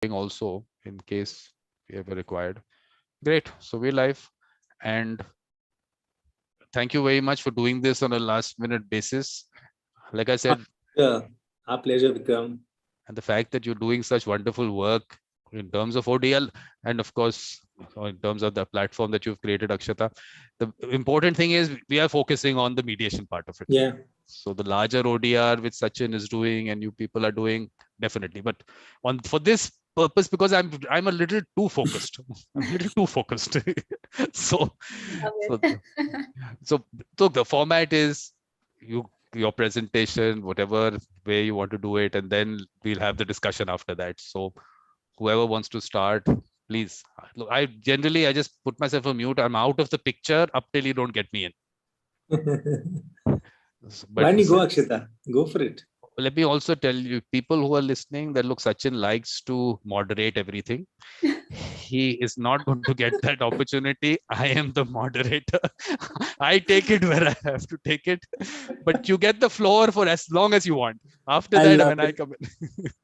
also in case we ever required. Great. So we're live, and thank you very much for doing this on a last minute basis. Like I said, Yeah, our pleasure, Vikram. and the fact that you're doing such wonderful work in terms of ODL and of course in terms of the platform that you've created, Akshata. The important thing is we are focusing on the mediation part of it. Yeah. So the larger ODR which Sachin is doing and you people are doing, definitely. But for this purpose, because I'm a little too focused. I'm a little too focused. so Love so it. so so the format is your presentation, whatever way you want to do it, and then we'll have the discussion after that. So whoever wants to start, please. Look, I just put myself on mute. I'm out of the picture up till you don't get me in. Why But don't you go, Akshita? Go for it. let me also tell you, people who are listening, that look, Sachin likes to moderate everything. He is not going to get that opportunity. I am the moderator. I take it where I have to take it, but you get the floor for as long as you want. After I that, love when I it. come in.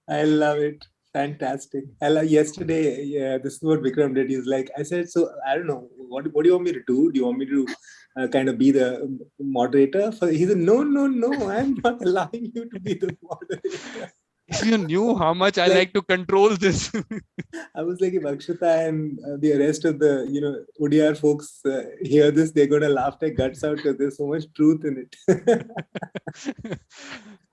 I love it. Fantastic. I love yesterday. Yeah, this is what Vikram did. He's like, I said, so I don't know. What do you want me to do? Do you want me to kind of be the moderator? He said, no, no, no. I'm not allowing you to be the moderator. If you knew how much I Like, like to control this. I was like, if Akshita and the rest of the ODR folks hear this, they're gonna laugh their guts out because there's so much truth in it.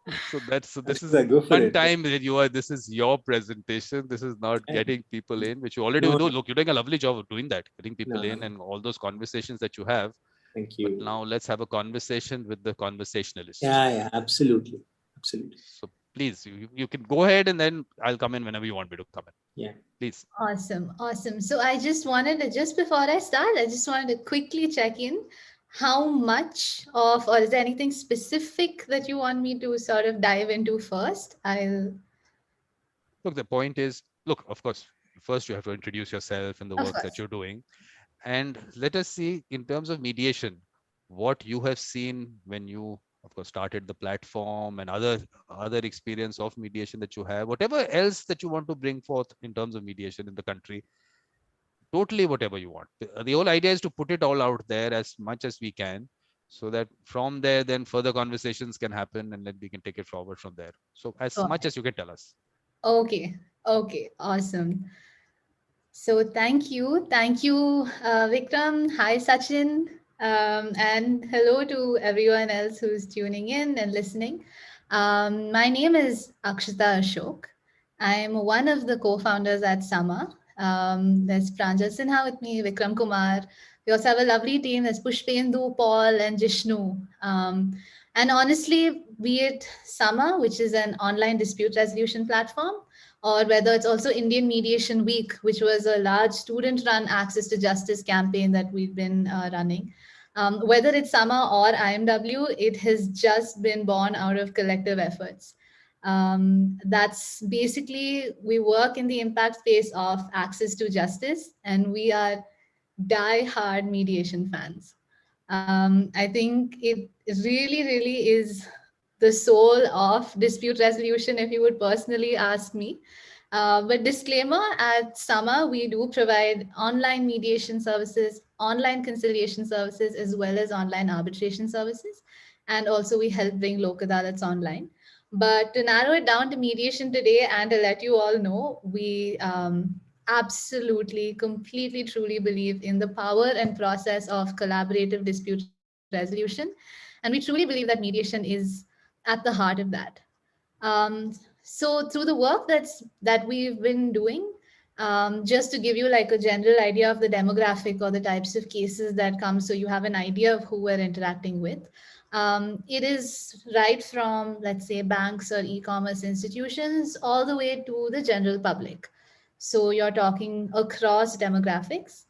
This is Akshita, go for one it. time that this is your presentation. This is not getting people in, which you already No, do. Look, you're doing a lovely job of doing that, getting people no, in and all those conversations that you have. thank But you. now let's have a conversation with the conversationalist. Yeah, absolutely. Absolutely. So please, you can go ahead and then I'll come in whenever you want me to come in. Yeah. Please. Awesome. So I just wanted to, just before I start, I just wanted to quickly check in how much of, or is there anything specific that you want me to sort of dive into first? Look, the point is, look, of course, first you have to introduce yourself and the Of work that course. you're doing. And let us see, in terms of mediation, what you have seen when you, of course, started the platform and other experience of mediation that you have, whatever else that you want to bring forth in terms of mediation in the country, totally whatever you want. The whole idea is to put it all out there as much as we can, so that from there, then further conversations can happen and then we can take it forward from there. So as much as you can tell us. Okay. Awesome. So thank you, Vikram. Hi, Sachin, and hello to everyone else who's tuning in and listening. My name is Aksheta Ashok. I'm one of the co-founders at Sama. There's Pranjal Sinha with me, Vikram Kumar. We also have a lovely team. There's Pushpendu, Paul, and Jishnu. And honestly, be it Sama, which is an online dispute resolution platform, or whether it's also Indian Mediation Week, which was a large student-run access to justice campaign that we've been running. Whether it's SAMA or IMW, it has just been born out of collective efforts. That's basically, we work in the impact space of access to justice, and we are die-hard mediation fans. I think it really is the soul of dispute resolution, if you would personally ask me. But disclaimer, at Sama, we do provide online mediation services, online conciliation services, as well as online arbitration services. And also we help bring Lok Adalats online. But to narrow it down to mediation today and to let you all know, we absolutely, completely, truly believe in the power and process of collaborative dispute resolution. And we truly believe that mediation is at the heart of that. So through the work that we've been doing, just to give you like a general idea of the demographic or the types of cases that come, so you have an idea of who we're interacting with. It is right from, let's say, banks or e-commerce institutions all the way to the general public. So you're talking across demographics.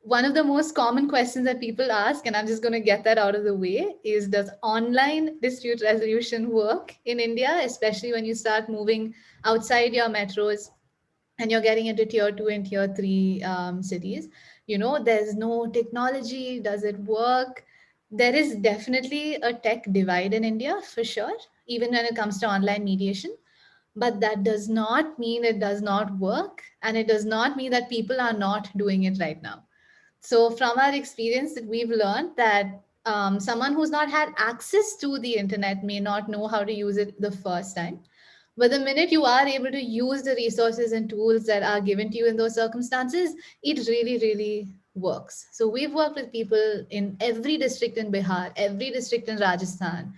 One of the most common questions that people ask, and I'm just going to get that out of the way, is does online dispute resolution work in India, especially when you start moving outside your metros and you're getting into tier 2 and tier 3 cities? There's no technology. Does it work? There is definitely a tech divide in India, for sure, even when it comes to online mediation. But that does not mean it does not work, and it does not mean that people are not doing it right now. So from our experience, that we've learned that someone who's not had access to the internet may not know how to use it the first time. But the minute you are able to use the resources and tools that are given to you in those circumstances, it really, really works. So we've worked with people in every district in Bihar, every district in Rajasthan,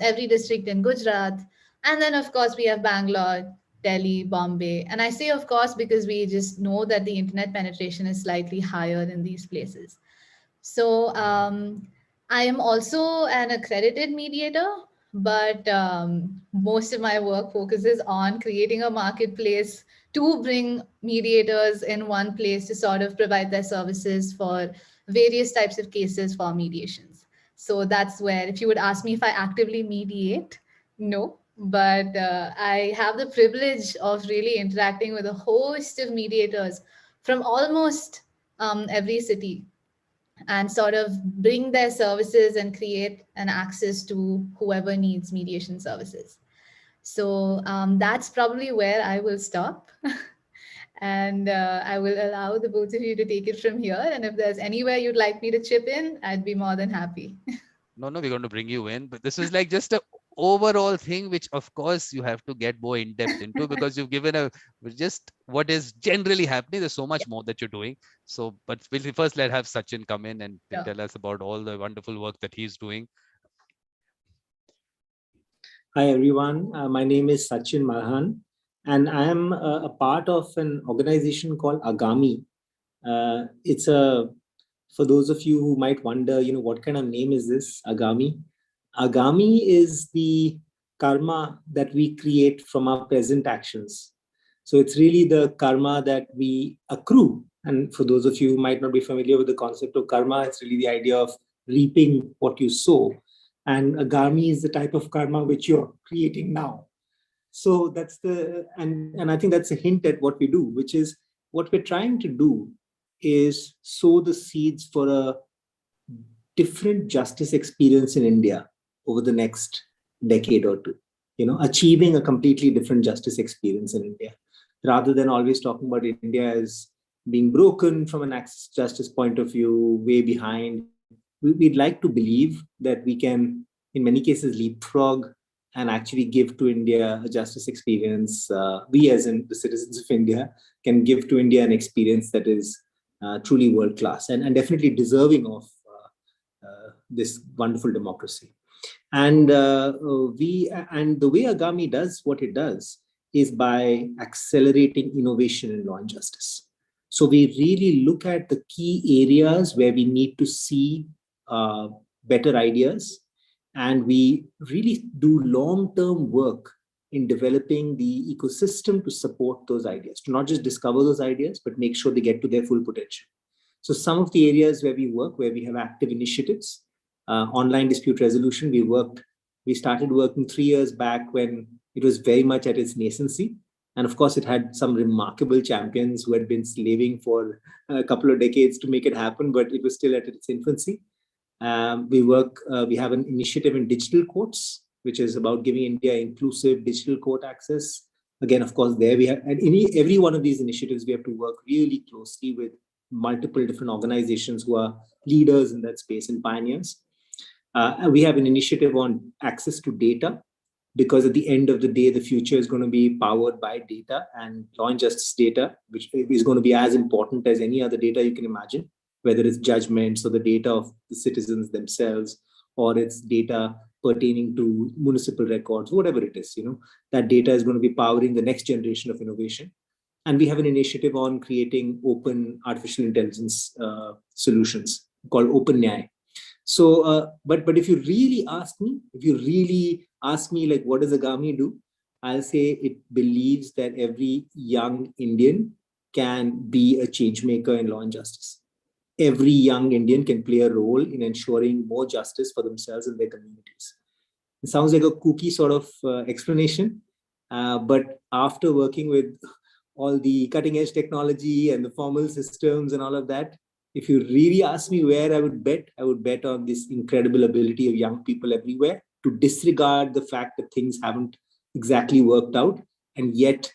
every district in Gujarat. And then, of course, we have Bangalore, Delhi, Bombay. And I say, of course, because we just know that the internet penetration is slightly higher in these places. So I am also an accredited mediator, but most of my work focuses on creating a marketplace to bring mediators in one place to sort of provide their services for various types of cases for mediations. So that's where, if you would ask me if I actively mediate, no. But I have the privilege of really interacting with a host of mediators from almost every city, and sort of bring their services and create an access to whoever needs mediation services. So that's probably where I will stop. And I will allow the both of you to take it from here. And if there's anywhere you'd like me to chip in, I'd be more than happy. No, no, we're going to bring you in, but this is like just a overall thing, which of course you have to get more in depth into, because you've given a just what is generally happening. There's so much more that you're doing. So, but we'll first let have Sachin come in and Sure. tell us about all the wonderful work that he's doing. Hi, everyone. My name is Sachin Malhan, and I am a part of an organization called Agami. It's a, for those of you who might wonder, what kind of name is this, Agami? Agami is the karma that we create from our present actions. So it's really the karma that we accrue. And for those of you who might not be familiar with the concept of karma, it's really the idea of reaping what you sow. And Agami is the type of karma which you're creating now. So that's and I think that's a hint at what we do, which is what we're trying to do is sow the seeds for a different justice experience in India over the next decade or two, achieving a completely different justice experience in India, rather than always talking about India as being broken from an access justice point of view, way behind. We'd like to believe that we can, in many cases, leapfrog and actually give to India a justice experience. We, as in the citizens of India, can give to India an experience that is truly world class and definitely deserving of this wonderful democracy. And the way Agami does what it does is by accelerating innovation in law and justice. So we really look at the key areas where we need to see better ideas, and we really do long-term work in developing the ecosystem to support those ideas, to not just discover those ideas, but make sure they get to their full potential. So some of the areas where we work, where we have active initiatives, online dispute resolution, we started working 3 years back when it was very much at its nascency. And of course, it had some remarkable champions who had been slaving for a couple of decades to make it happen, but it was still at its infancy. We have an initiative in digital courts, which is about giving India inclusive digital court access. Again, of course, there we have, and every one of these initiatives, we have to work really closely with multiple different organizations who are leaders in that space and pioneers. We have an initiative on access to data, because at the end of the day, the future is going to be powered by data, and law and justice data, which is going to be as important as any other data you can imagine, whether it's judgments or the data of the citizens themselves, or it's data pertaining to municipal records, whatever it is, that data is going to be powering the next generation of innovation. And we have an initiative on creating open artificial intelligence solutions called OpenAI. So, but if you really ask me, like, what does Agami do? I'll say it believes that every young Indian can be a change maker in law and justice. Every young Indian can play a role in ensuring more justice for themselves and their communities. It sounds like a kooky sort of explanation, but after working with all the cutting edge technology and the formal systems and all of that, if you really ask me where I would bet on this incredible ability of young people everywhere to disregard the fact that things haven't exactly worked out and yet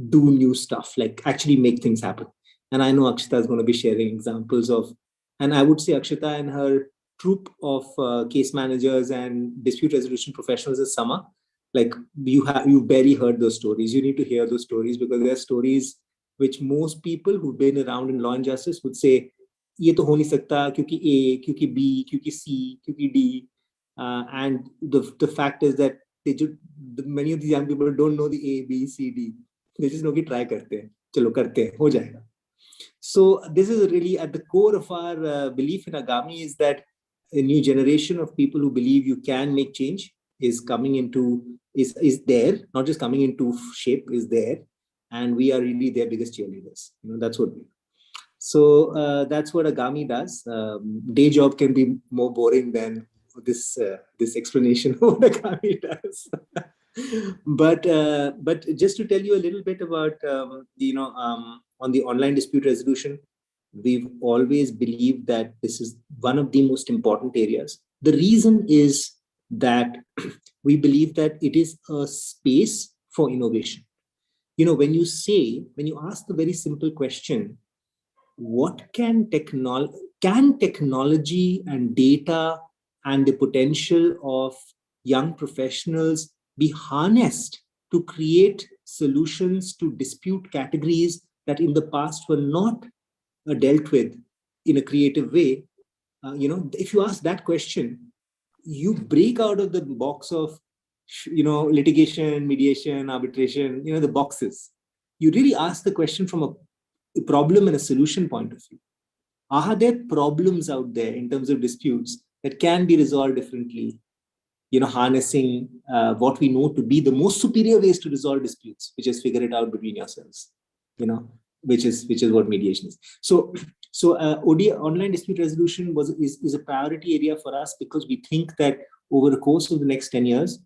do new stuff, like actually make things happen. And I know Akshita is going to be sharing examples of, and I would say Akshita and her troupe of case managers and dispute resolution professionals is Sama. Like you barely heard those stories. You need to hear those stories because they're stories which most people who've been around in law and justice would say, ये तो हो नहीं सकता क्योंकि A, क्योंकि B, क्योंकि C, क्योंकि D. And the fact is that many of these young people don't know the A, B, C, D. They just know कि try करते हैं, चलो करते हैं, हो जाएगा. So this is really at the core of our belief in Agami, is that a new generation of people who believe you can make change is coming into, is there, not just coming into shape, is there. And we are really their biggest cheerleaders. That's what we do. So that's what Agami does. Day job can be more boring than this explanation of what Agami does. But just to tell you a little bit about, on the online dispute resolution, we've always believed that this is one of the most important areas. The reason is that we believe that it is a space for innovation. When you ask the very simple question, what can technology and data and the potential of young professionals be harnessed to create solutions to dispute categories that in the past were not dealt with in a creative way? If you ask that question, you break out of the box of litigation, mediation, arbitration, the boxes. You really ask the question from a problem and a solution point of view. Are there problems out there in terms of disputes that can be resolved differently? Harnessing what we know to be the most superior ways to resolve disputes, which is figure it out between yourselves. Which is what mediation is. So OD, online dispute resolution, is a priority area for us because we think that over the course of the next 10 years,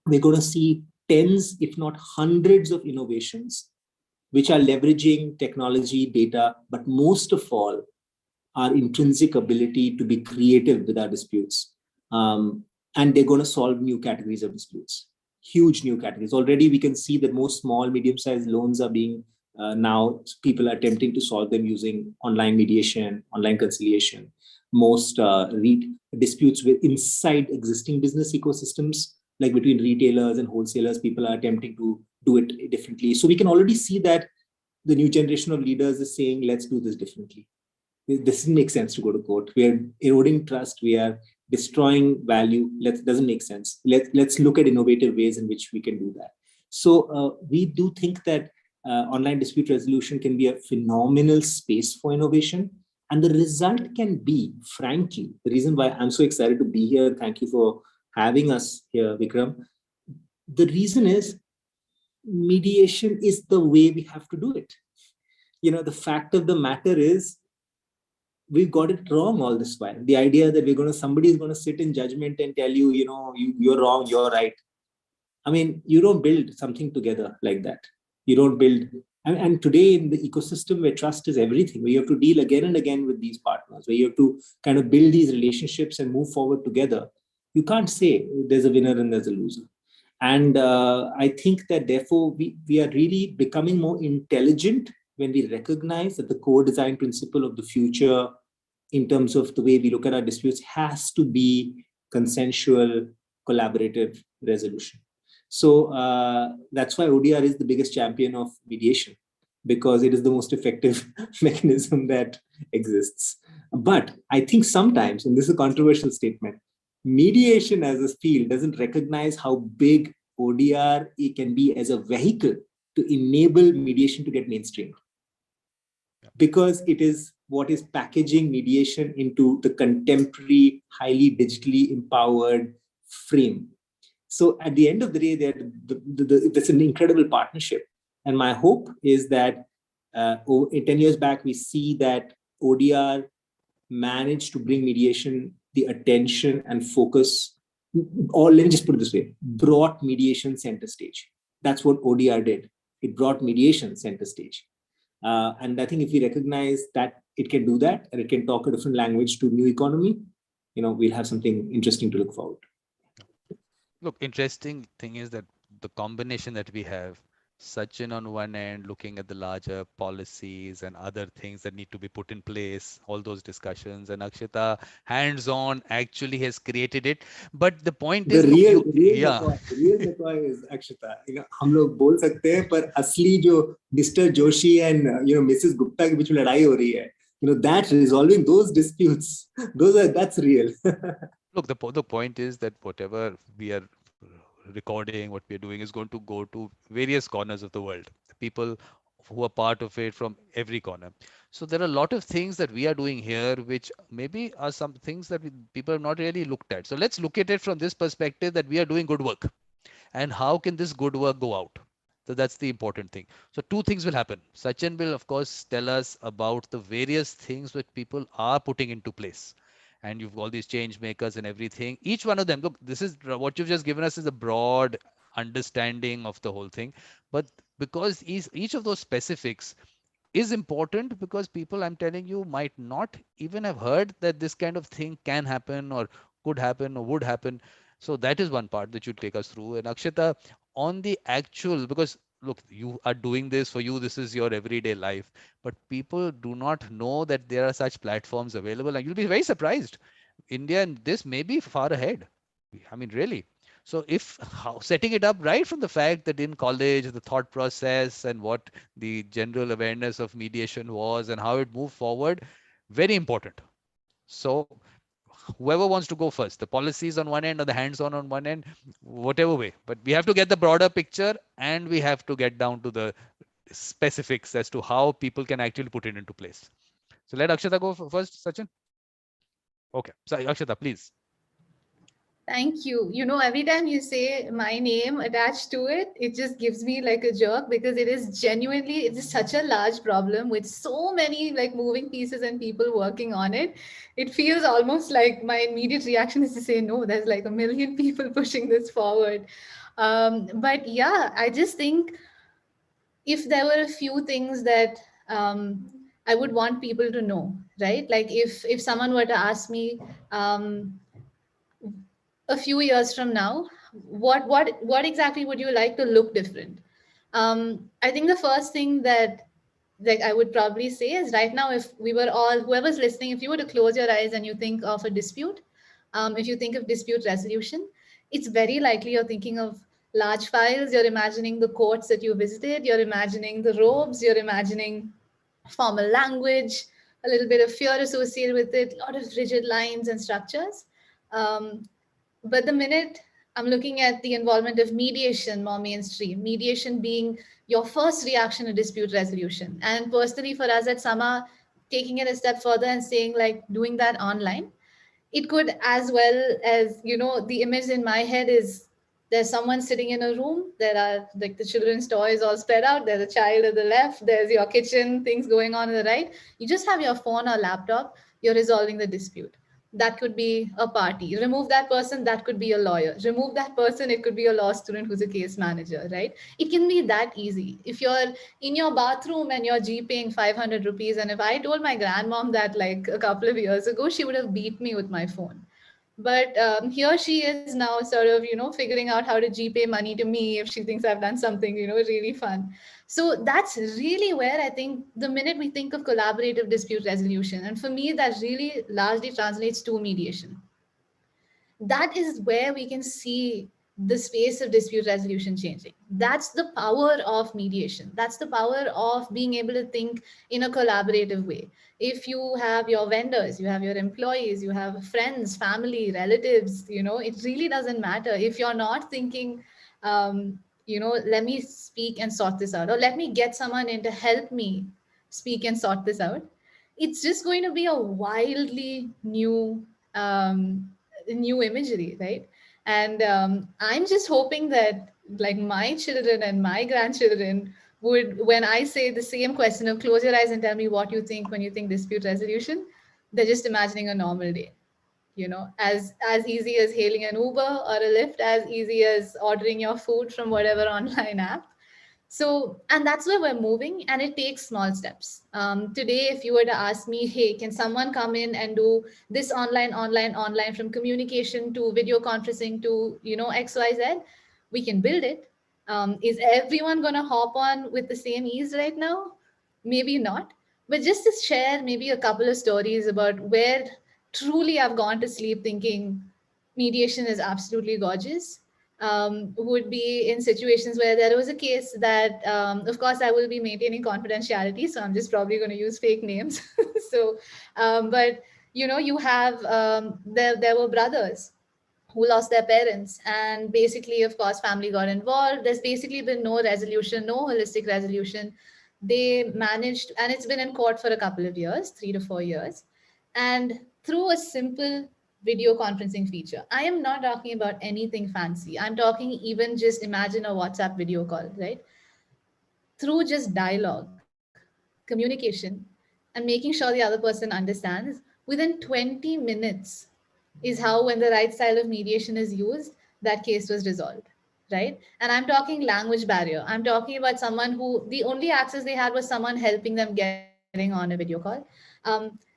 we're going to see tens, if not hundreds, of innovations which are leveraging technology, data, but most of all, our intrinsic ability to be creative with our disputes. And they're going to solve new categories of disputes, huge new categories. Already we can see that most small, medium-sized loans are being, now people are attempting to solve them using online mediation, online conciliation. Most disputes inside existing business ecosystems, like between retailers and wholesalers, people are attempting to do it differently. So we can already see that the new generation of leaders is saying, let's do this differently. This doesn't make sense to go to court. We are eroding trust. We are destroying value. Doesn't make sense. Let's look at innovative ways in which we can do that. So we do think that online dispute resolution can be a phenomenal space for innovation. And the result can be, frankly, the reason why I'm so excited to be here, thank you for having us here, Vikram. The reason is mediation is the way we have to do it. The fact of the matter is we've got it wrong all this while. The idea that somebody is going to sit in judgment and tell you, you're wrong, you're right. I mean, you don't build something together like that. You don't build. And today in the ecosystem where trust is everything, where you have to deal again and again with these partners, where you have to kind of build these relationships and move forward together, you can't say there's a winner and there's a loser. And I think that therefore we are really becoming more intelligent when we recognize that the core design principle of the future in terms of the way we look at our disputes has to be consensual, collaborative resolution. So that's why ODR is the biggest champion of mediation, because it is the most effective mechanism that exists. But I think sometimes, and this is a controversial statement, mediation as a field doesn't recognize how big ODR can be as a vehicle to enable mediation to get mainstreamed. Because it is what is packaging mediation into the contemporary, highly digitally empowered frame. So at the end of the day, that's an incredible partnership. And my hope is that 10 years back, we see that ODR managed to bring mediation the attention and focus, or let me just put it this way, brought mediation center stage. That's what ODR did. It brought mediation center stage. And I think if we recognize that it can do that, and it can talk a different language to new economy, we'll have something interesting to look forward to. Look, interesting thing is that the combination that we have Sachin on one end looking at the larger policies and other things that need to be put in place, all those discussions, and Akshita hands-on actually has created it. But the point The is, look, real you, real yeah, McCoy, real McCoy is Akshita. हम लोग बोल सकते हैं पर असली जो mister Joshi and Mrs Gupta के बीच में लड़ाई हो रही है, that resolving those disputes, that's real. look, the point is that whatever we are recording, what we are doing is going to go to various corners of the world. People who are part of it from every corner. So there are a lot of things that we are doing here, which maybe are some things that people have not really looked at. So let's look at it from this perspective that we are doing good work. And how can this good work go out? So that's the important thing. So two things will happen. Sachin will, of course, tell us about the various things that people are putting into place. And you've all these change makers and everything. Each one of them, look, this is what you've just given us is a broad understanding of the whole thing. But because each of those specifics is important, because people, I'm telling you, might not even have heard that this kind of thing can happen or could happen or would happen. So that is one part that you take us through. And Akshita, on the actual, because look, you are doing this for you, this is your everyday life, but people do not know that there are such platforms available, and you'll be very surprised. India and this may be far ahead. I mean, really. So if setting it up right from the fact that in college, the thought process and what the general awareness of mediation was and how it moved forward, very important. So whoever wants to go first, the policies on one end or the hands-on one end, whatever way, but we have to get the broader picture and we have to get down to the specifics as to how people can actually put it into place. So let Akshata go first, Sachin. Okay, so Akshata, please. Thank you. You know, every time you say my name attached to it, it just gives me like a jerk because it is genuinely, it is such a large problem with so many like moving pieces and people working on it. It feels almost like my immediate reaction is to say, no, there's like a million people pushing this forward. But yeah, I just think if there were a few things that I would want people to know, right? Like if someone were to ask me, a few years from now, what exactly would you like to look different? I think the first thing that like I would probably say is right now, if we were all, whoever's listening, if you were to close your eyes and you think of a dispute, if you think of dispute resolution, it's very likely you're thinking of large files, you're imagining the courts that you visited, you're imagining the robes, you're imagining formal language, a little bit of fear associated with it, a lot of rigid lines and structures. Um, but the minute I'm looking at the involvement of mediation more mainstream, mediation being your first reaction to dispute resolution. And personally, for us at Sama, taking it a step further and saying, like, doing that online, it could as well as, you know, the image in my head is there's someone sitting in a room, there are like the children's toys all spread out, there's a child at the left, there's your kitchen things going on the right, you just have your phone or laptop, you're resolving the dispute. That could be a party, remove that person, that could be a lawyer, remove that person, it could be a law student who's a case manager, right? It can be that easy. If you're in your bathroom and you're GPaying 500 rupees, and if I told my grandmom that like a couple of years ago, she would have beat me with my phone. But here she is now, sort of, you know, figuring out how to GPay money to me if she thinks I've done something, you know, really fun. So that's really where I think the minute we think of collaborative dispute resolution, and for me, that really largely translates to mediation, that is where we can see the space of dispute resolution changing. That's the power of mediation. That's the power of being able to think in a collaborative way. If you have your vendors, you have your employees, you have friends, family, relatives, you know, it really doesn't matter. If you're not thinking, you know, let me speak and sort this out, or let me get someone in to help me speak and sort this out, it's just going to be a wildly new imagery, right? And I'm just hoping that like my children and my grandchildren would, when I say the same question of close your eyes and tell me what you think when you think dispute resolution, they're just imagining a normal day, you know, as easy as hailing an Uber or a Lyft, as easy as ordering your food from whatever online app. So, and that's where we're moving, and it takes small steps. Today, if you were to ask me, hey, can someone come in and do this online, from communication to video conferencing to, you know, XYZ, we can build it. Is everyone going to hop on with the same ease right now? Maybe not. But just to share maybe a couple of stories about where truly I've gone to sleep thinking mediation is absolutely gorgeous, would be in situations where there was a case that, of course, I will be maintaining confidentiality. So I'm just probably going to use fake names. So, but you have, there were brothers who lost their parents, and basically, of course, family got involved. There's basically been no resolution, no holistic resolution. They managed, and it's been in court for a couple of years, 3 to 4 years, and through a simple video conferencing feature. I am not talking about anything fancy. I'm talking, even just imagine a WhatsApp video call, right? Through just dialogue, communication, and making sure the other person understands, within 20 minutes is how, when the right style of mediation is used, that case was resolved, right? And I'm talking language barrier. I'm talking about someone who the only access they had was someone helping them getting on a video call.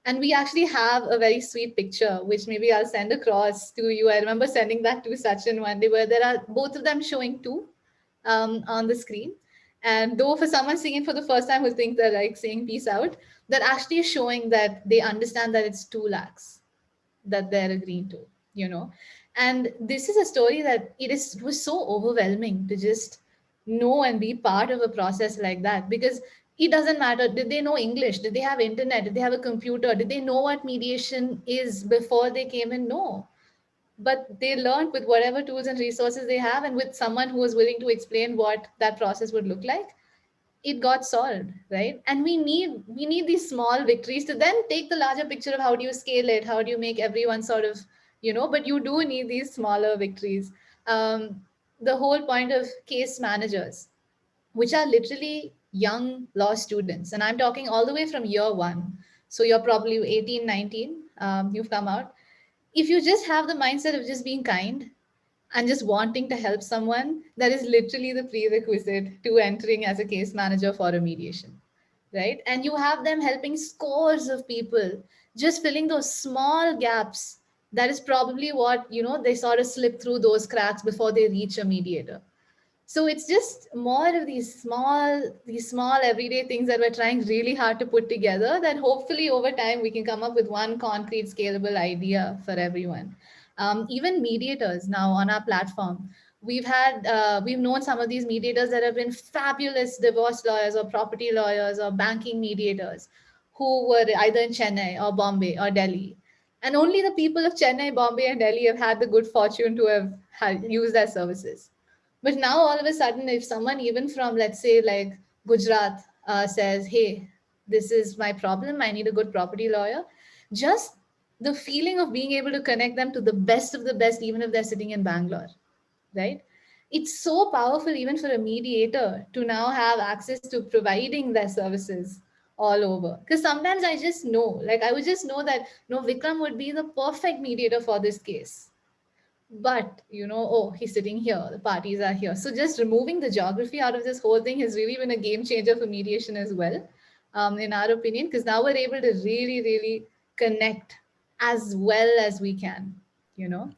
And we actually have a very sweet picture, which maybe I'll send across to you. I remember sending that to Sachin one day, where there are both of them showing two on the screen. And though for someone seeing it for the first time who think they're like saying peace out, they're actually showing that they understand that it's 2 lakhs that they're agreeing to, you know. And this is a story that it was so overwhelming to just know and be part of a process like that, because it doesn't matter, did they know English, did they have internet, did they have a computer, did they know what mediation is before they came in? No. But they learned with whatever tools and resources they have, and with someone who was willing to explain what that process would look like, it got solved, right? And we need these small victories to then take the larger picture of how do you scale it, how do you make everyone sort of, but you do need these smaller victories. The whole point of case managers, which are literally young law students, and I'm talking all the way from year one, so you're probably 18, 19, you've come out. If you just have the mindset of just being kind and just wanting to help someone, that is literally the prerequisite to entering as a case manager for a mediation, right? And you have them helping scores of people, just filling those small gaps. That is probably what, they sort of slip through those cracks before they reach a mediator. So it's just more of these small everyday things that we're trying really hard to put together, that hopefully over time we can come up with one concrete scalable idea for everyone. Even mediators now on our platform, we've known some of these mediators that have been fabulous divorce lawyers or property lawyers or banking mediators, who were either in Chennai or Bombay or Delhi. And only the people of Chennai, Bombay, and Delhi have had the good fortune to have used their services. But now all of a sudden, if someone even from, let's say, like Gujarat, says, hey, this is my problem, I need a good property lawyer, just the feeling of being able to connect them to the best of the best, even if they're sitting in Bangalore, right? It's so powerful even for a mediator to now have access to providing their services all over. Because sometimes I just know, like I would just know that, no, Vikram would be the perfect mediator for this case, but oh, he's sitting here, the parties are here. So just removing the geography out of this whole thing has really been a game changer for mediation as well, in our opinion, because now we're able to really, really connect as well as we can, you know.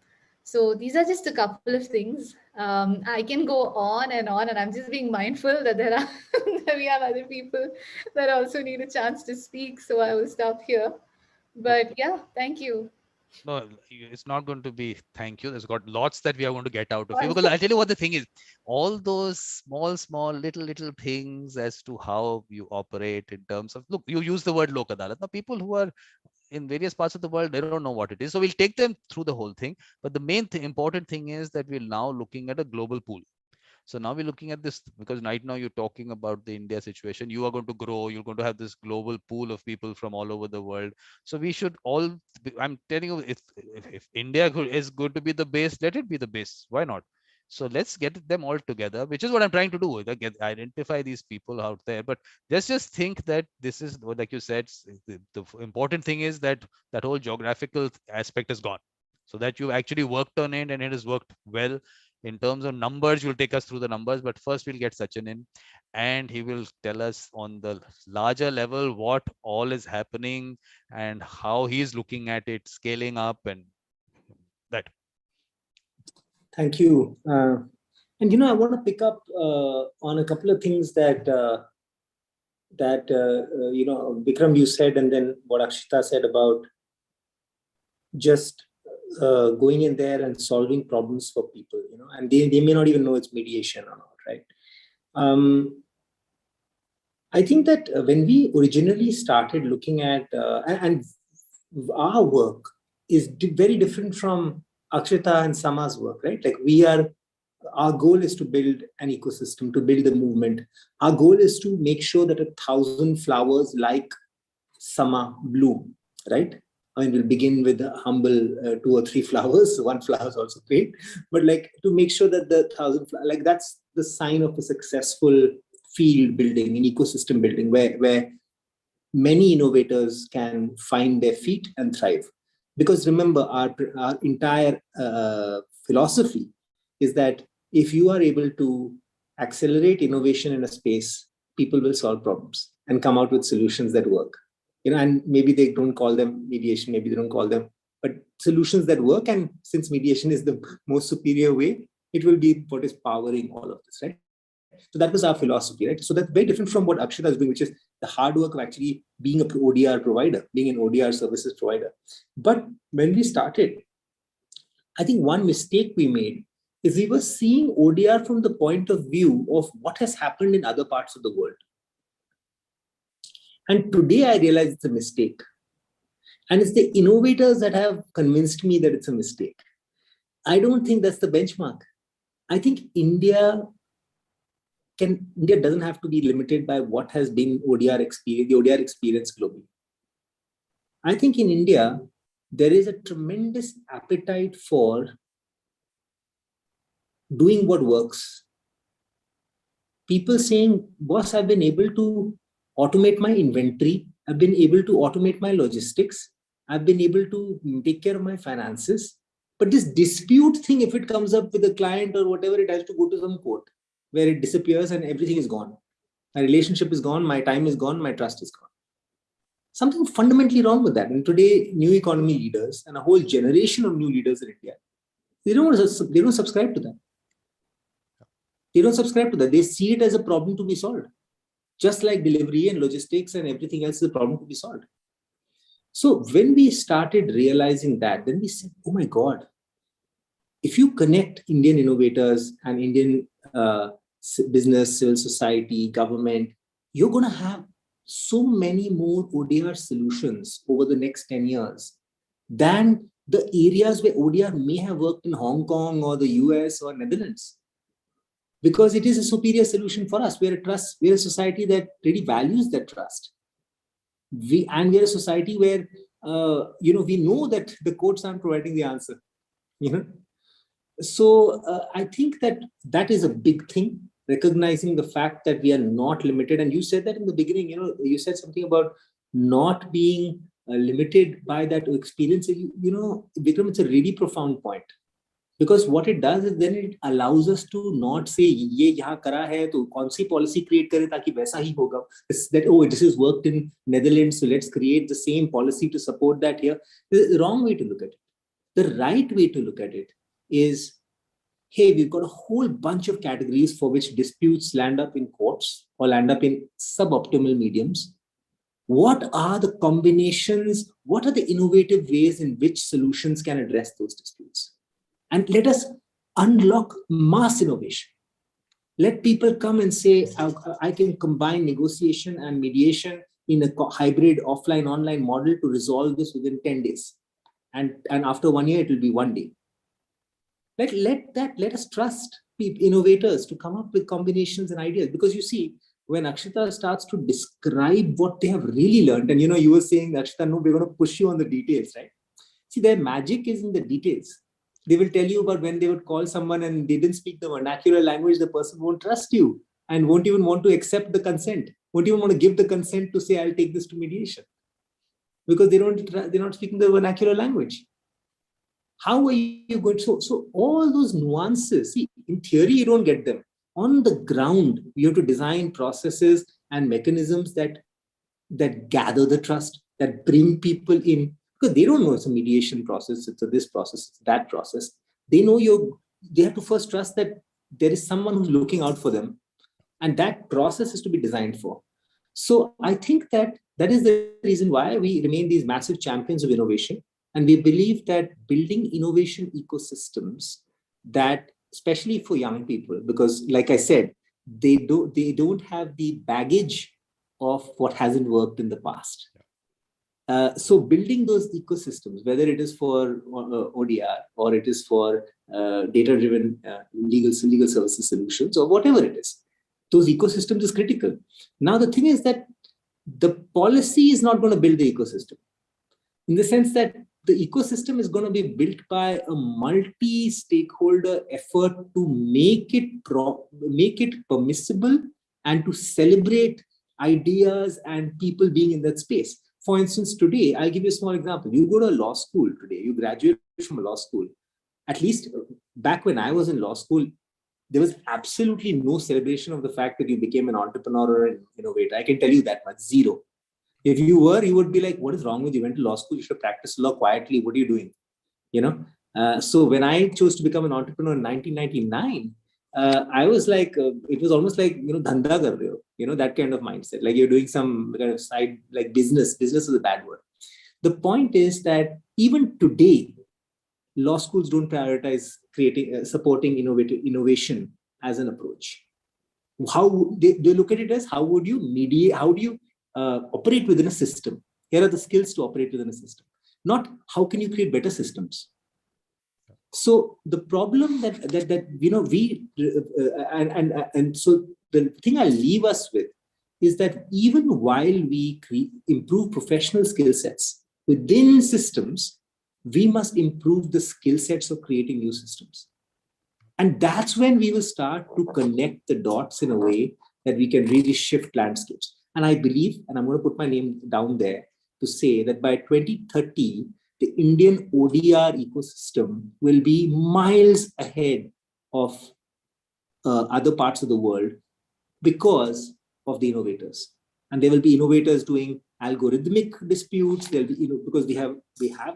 So these are just a couple of things. I can go on, and I'm just being mindful that there are that we have other people that also need a chance to speak, so I will stop here. No, But yeah, thank you. no, it's not going to be thank you. There's got lots that we are going to get out of you, Oh, because I'll tell you what the thing is. All those small, little things as to how you operate in terms of, look, you use the word Lok Adalat. Now, people who are in various parts of the world, they don't know what it is. So we'll take them through the whole thing. But the main important thing is that we're now looking at a global pool. So now we're looking at this, because right now you're talking about the India situation. You are going to grow. You're going to have this global pool of people from all over the world. So we should all. I'm telling you, if India is going to be the base, let it be the base. Why not? So let's get them all together, which is what I'm trying to do. Identify these people out there. But just think that this is, like you said, the important thing is that that whole geographical aspect is gone. So that you've actually worked on it and it has worked well. In terms of numbers, you'll take us through the numbers, but first we'll get Sachin in, and he will tell us on the larger level what all is happening and how he's looking at it, scaling up, and that. Thank you. And I want to pick up on a couple of things that Vikram, you said, and then what Akshita said about just going in there and solving problems for people, and they may not even know it's mediation or not, right? I think that when we originally started looking at, and our work is very different from Akshita and Sama's work, right? Like our goal is to build an ecosystem, to build the movement. Our goal is to make sure that 1,000 flowers like Sama bloom, right? I mean, we'll begin with a humble 2 or 3 flowers. One flower is also great, but like to make sure that the 1,000, like that's the sign of a successful field building, an ecosystem building, where many innovators can find their feet and thrive. Because remember, our entire philosophy is that if you are able to accelerate innovation in a space, people will solve problems and come out with solutions that work. And maybe they don't call them mediation, maybe they don't call them, but solutions that work. And since mediation is the most superior way, it will be what is powering all of this, right? So that was our philosophy, right? So that's very different from what Akshita is doing, which is the hard work of actually being an ODR provider, being an ODR services provider. But when we started, I think one mistake we made is we were seeing ODR from the point of view of what has happened in other parts of the world. And today I realize it's a mistake. And it's the innovators that have convinced me that it's a mistake. I don't think that's the benchmark. I think India doesn't have to be limited by what has been ODR experience, the ODR experience globally. I think in India, there is a tremendous appetite for doing what works. People saying, boss, I've been able to automate my inventory. I've been able to automate my logistics. I've been able to take care of my finances. But this dispute thing, if it comes up with a client or whatever, it has to go to some court where it disappears and everything is gone. My relationship is gone, my time is gone, my trust is gone. Something fundamentally wrong with that. And today, new economy leaders and a whole generation of new leaders in India, they don't subscribe to that. They don't subscribe to that. They see it as a problem to be solved. Just like delivery and logistics and everything else is a problem to be solved. So when we started realizing that, then we said, oh my God, if you connect Indian innovators and Indian business, civil society, government, you're going to have so many more ODR solutions over the next 10 years than the areas where ODR may have worked in Hong Kong or the US or Netherlands. Because it is a superior solution for us. We're a society that really values that trust. We're a society where, we know that the courts aren't providing the answer. So I think that is a big thing, recognizing the fact that we are not limited. And you said that in the beginning, you said something about not being limited by that experience. Vikram, it's a really profound point. Because what it does is then it allows us to not say, ye yahan kara hai, to kaun si policy create kare taki waisa hi hoga. This is worked in Netherlands, so let's create the same policy to support that here. The wrong way to look at it. The right way to look at it is, hey, we've got a whole bunch of categories for which disputes land up in courts or land up in suboptimal mediums. What are the combinations? What are the innovative ways in which solutions can address those disputes? And let us unlock mass innovation. Let people come and say, I can combine negotiation and mediation in a hybrid offline-online model to resolve this within 10 days. And after 1 year, it will be 1 day. Let us trust innovators to come up with combinations and ideas. Because you see, when Akshita starts to describe what they have really learned, and you were saying, Akshita, no, we're going to push you on the details, right? See, their magic is in the details. They will tell you about when they would call someone and they didn't speak the vernacular language, the person won't trust you and won't even want to accept the consent, won't even want to give the consent to say, I'll take this to mediation. Because they're not speaking the vernacular language. How are you going to? So all those nuances, see, in theory, you don't get them. On the ground, you have to design processes and mechanisms that gather the trust, that bring people in. Because they don't know it's a mediation process, it's a this process, it's that process. They know they have to first trust that there is someone who's looking out for them. And that process is to be designed for. So I think that is the reason why we remain these massive champions of innovation. And we believe that building innovation ecosystems that, especially for young people, because like I said, they don't have the baggage of what hasn't worked in the past. So building those ecosystems, whether it is for ODR or it is for data-driven legal services solutions or whatever it is, those ecosystems is critical. Now, the thing is that the policy is not going to build the ecosystem, in the sense that the ecosystem is going to be built by a multi-stakeholder effort to make it permissible and to celebrate ideas and people being in that space. For instance, today, I'll give you a small example. You go to a law school today, you graduate from a law school. At least back when I was in law school, there was absolutely no celebration of the fact that you became an entrepreneur or an innovator. I can tell you that much, zero. If you were, you would be like, what is wrong with you? You went to law school, you should practice law quietly. What are you doing? So when I chose to become an entrepreneur in 1999, I was like, it was almost like, dhanda kar rahe ho, that kind of mindset. Like you're doing some kind of side, like business. Business is a bad word. The point is that even today, law schools don't prioritize supporting innovation as an approach. How they look at it as, how would you mediate? How do you operate within a system? Here are the skills to operate within a system. Not how can you create better systems. So the problem that so the thing I leave us with is that even while we improve professional skill sets within systems, we must improve the skill sets of creating new systems. And that's when we will start to connect the dots in a way that we can really shift landscapes. And I believe, and I'm going to put my name down there to say that by 2030, the Indian ODR ecosystem will be miles ahead of other parts of the world because of the innovators. And there will be innovators doing algorithmic disputes. There'll be, because we have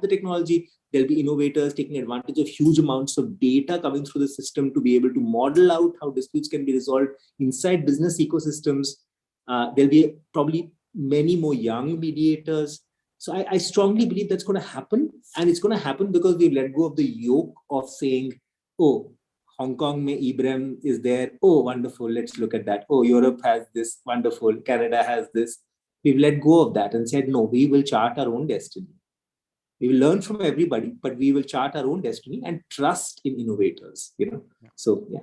the technology. There'll be innovators taking advantage of huge amounts of data coming through the system to be able to model out how disputes can be resolved inside business ecosystems. There'll be probably many more young mediators. So I strongly believe that's going to happen. And it's going to happen because we've let go of the yoke of saying, oh, Hong Kong mein IBREM is there. Oh, wonderful. Let's look at that. Oh, Europe has this. Wonderful. Canada has this. We've let go of that and said, no, we will chart our own destiny. We will learn from everybody, but we will chart our own destiny and trust in innovators, So, yeah.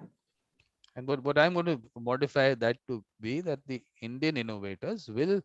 And what I'm going to modify that to be that the Indian innovators will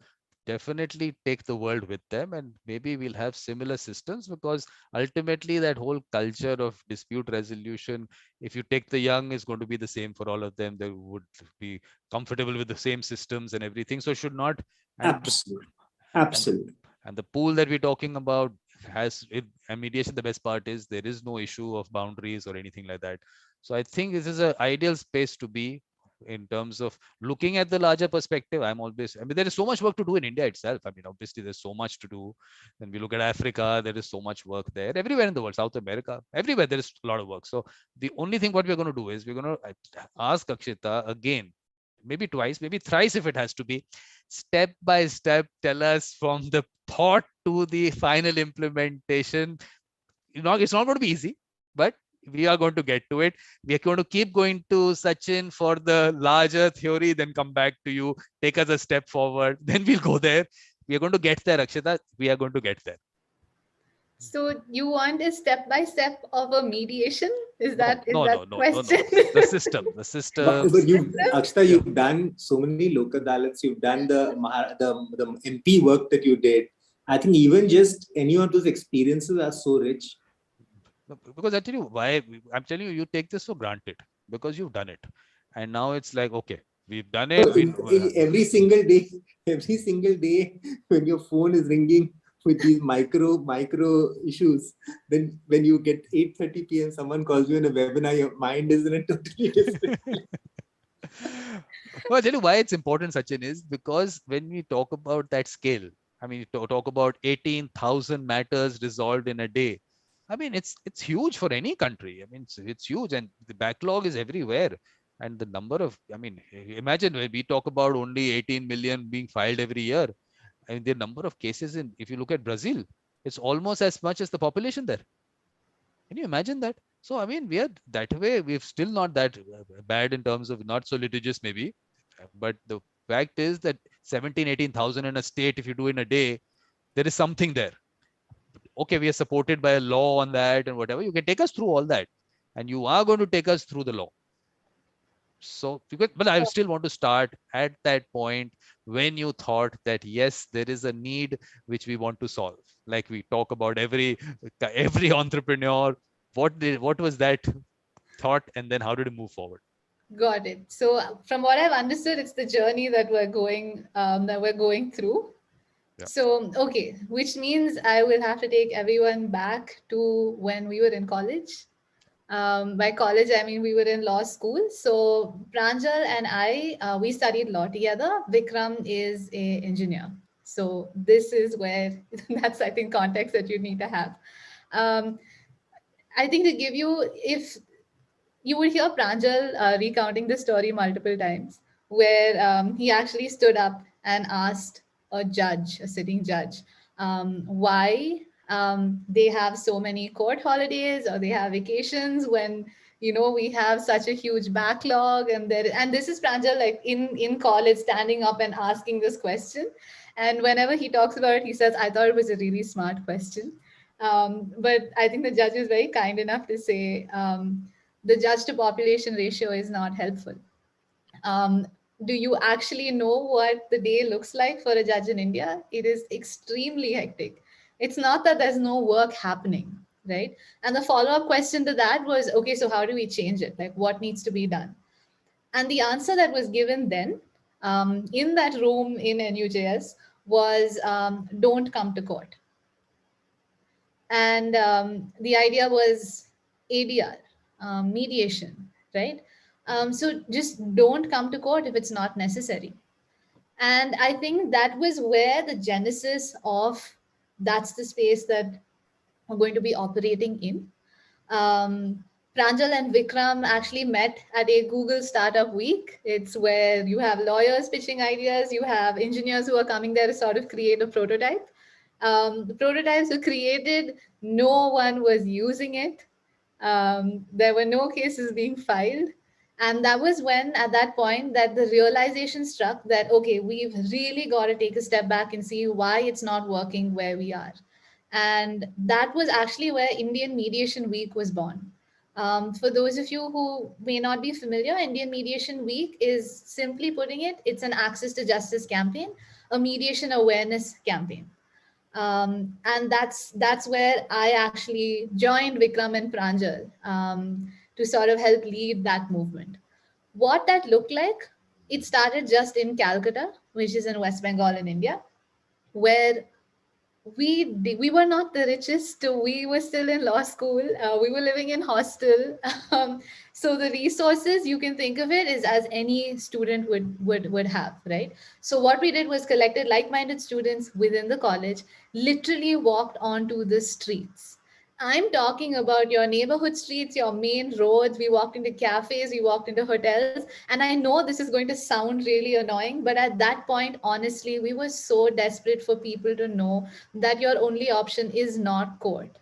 definitely take the world with them, and maybe we'll have similar systems, because ultimately that whole culture of dispute resolution, if you take the young, is going to be the same for all of them. They would be comfortable with the same systems and everything. So it should not. Absolutely. And the pool that we're talking about has it, and mediation, the best part is there is no issue of boundaries or anything like that. So I think this is an ideal space to be in terms of looking at the larger perspective. There is so much work to do in India itself. Obviously there's so much to do. When we look at Africa, there is so much work there. Everywhere in the world, South America, everywhere there is a lot of work. So the only thing what we're going to do is we're going to ask Akshita again, maybe twice, maybe thrice if it has to be, step by step, tell us from the thought to the final implementation. It's not going to be easy, but we are going to get to it. We are going to keep going to Sachin for the larger theory, then come back to you, take us a step forward, then we'll go there. We are going to get there, Akshita. We are going to get there. So you want a step by step of a mediation? Is that no, question? The system. But Akshita, you've done so many Lok Adalats. You've done the MP work that you did. I think even just any of those experiences are so rich. Because I tell you why. I'm telling you, you take this for granted because you've done it, and now it's like, okay, we've done it. Every single day, when your phone is ringing with these micro issues, then when you get 8:30 p.m., someone calls you in a webinar, your mind is in a totally different place. Well, I'll tell you why it's important, Sachin, is because when we talk about that scale, talk about 18,000 matters resolved in a day. I mean, it's huge for any country. I mean, it's huge, and the backlog is everywhere. And the number of, I mean, imagine when we talk about only 18 million being filed every year. I mean, the number of cases in, if you look at Brazil, it's almost as much as the population there. Can you imagine that? So, I mean, we are that way. We're still not that bad in terms of not so litigious, maybe. But the fact is that 17, 18,000 in a state, if you do in a day, there is something there. Okay, we are supported by a law on that and whatever. You can take us through all that. And you are going to take us through the law. So, because, but I still want to start at that point when you thought that, yes, there is a need which we want to solve. Like we talk about every entrepreneur. What was that thought, and then how did it move forward? Got it. So from what I've understood, it's the journey that we're going through. Yeah. So okay, which means I will have to take everyone back to when we were in college. By college, I mean we were in law school. So Pranjal and I, we studied law together. Vikram is a engineer. So this is where that's I think context that you need to have. Um, I think to give you, if you would hear Pranjal recounting the story multiple times, where he actually stood up and asked a judge, a sitting judge, why they have so many court holidays or they have vacations when we have such a huge backlog. And this is Pranjal like in college standing up and asking this question. And whenever he talks about it, he says, "I thought it was a really smart question." But I think the judge is very kind enough to say. The judge to population ratio is not helpful. Um, do you actually know what the day looks like for a judge in India? It is extremely hectic. It's not that there's no work happening, right? And the follow up question to that was, okay, so how do we change it? Like, what needs to be done? And the answer that was given then in that room in NUJS was don't come to court. And the idea was ADR, mediation, right? So just don't come to court if it's not necessary. And I think that was where the genesis of that's the space that we're going to be operating in. um, Pranjal and Vikram actually met at a Google Startup Week. It's where you have lawyers pitching ideas, you have engineers who are coming there to sort of create a prototype. The prototypes were created, no one was using it. There were no cases being filed. And that was when, at that point, that the realization struck that, okay, we've really got to take a step back and see why it's not working where we are. And that was actually where Indian Mediation Week was born. For those of you who may not be familiar, Indian Mediation Week is, simply putting it, it's an access to justice campaign, a mediation awareness campaign. And that's where I actually joined Vikram and Pranjal to sort of help lead that movement. What that looked like, it started just in Calcutta, which is in West Bengal in India, where we were not the richest. We were still in law school. We were living in hostel. So the resources, you can think of it is as any student would have, right? So what we did was collected like-minded students within the college, literally walked onto the streets. I'm talking about your neighborhood streets, your main roads. We walked into cafes, we walked into hotels. And I know this is going to sound really annoying, but at that point, honestly, we were so desperate for people to know that your only option is not court.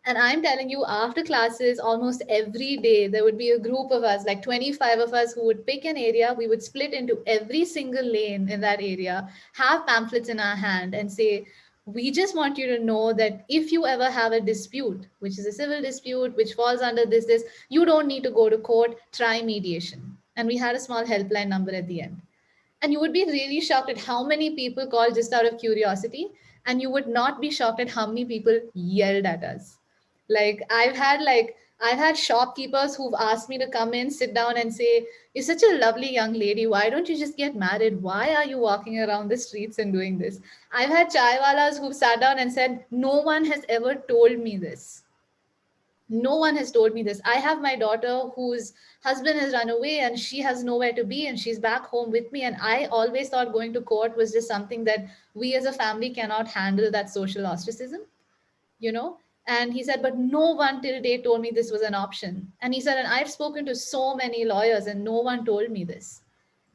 And I'm telling you, after classes, almost every day, there would be a group of us, like 25 of us, who would pick an area. We would split into every single lane in that area, have pamphlets in our hand, and say, we just want you to know that if you ever have a dispute, which is a civil dispute, which falls under this, you don't need to go to court, try mediation. And we had a small helpline number at the end. And you would be really shocked at how many people called just out of curiosity. And you would not be shocked at how many people yelled at us. I've had shopkeepers who've asked me to come in, sit down, and say, "You're such a lovely young lady. Why don't you just get married? Why are you walking around the streets and doing this?" I've had chaiwalas who've sat down and said, "No one has ever told me this. No one has told me this. I have my daughter whose husband has run away and she has nowhere to be and she's back home with me. And I always thought going to court was just something that we as a family cannot handle, that social ostracism, you know?" And he said, but no one till date told me this was an option. And he said, and I've spoken to so many lawyers and no one told me this.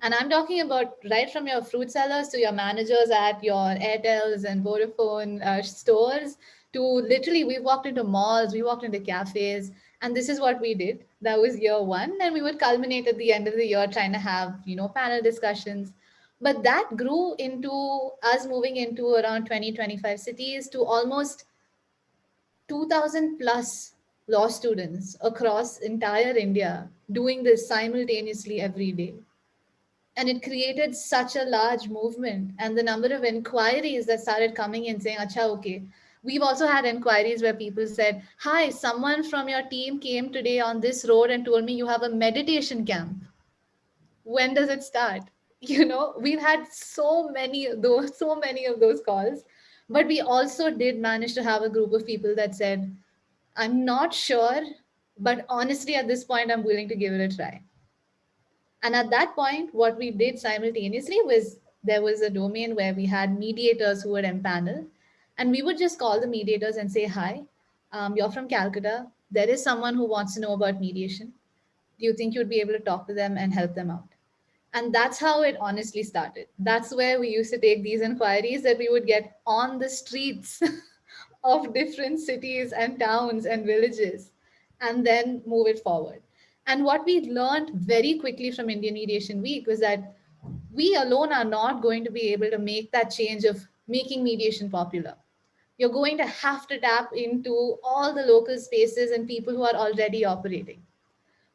And I'm talking about right from your fruit sellers to your managers at your Airtels and Vodafone stores to literally, we walked into malls, we walked into cafes, and this is what we did. That was year one. And we would culminate at the end of the year trying to have, panel discussions. But that grew into us moving into around 20, 25 cities to almost 2000 plus law students across entire India doing this simultaneously every day. And it created such a large movement. And the number of inquiries that started coming in saying, Acha, okay. We've also had inquiries where people said, hi, someone from your team came today on this road and told me you have a meditation camp. When does it start? We've had so many of those calls. But we also did manage to have a group of people that said, I'm not sure, but honestly, at this point, I'm willing to give it a try. And at that point, what we did simultaneously was there was a domain where we had mediators who would empanel, and we would just call the mediators and say, hi, you're from Calcutta. There is someone who wants to know about mediation. Do you think you'd be able to talk to them and help them out? And that's how it honestly started. That's where we used to take these inquiries that we would get on the streets of different cities and towns and villages and then move it forward. And what we learned very quickly from Indian Mediation Week was that we alone are not going to be able to make that change of making mediation popular. You're going to have to tap into all the local spaces and people who are already operating,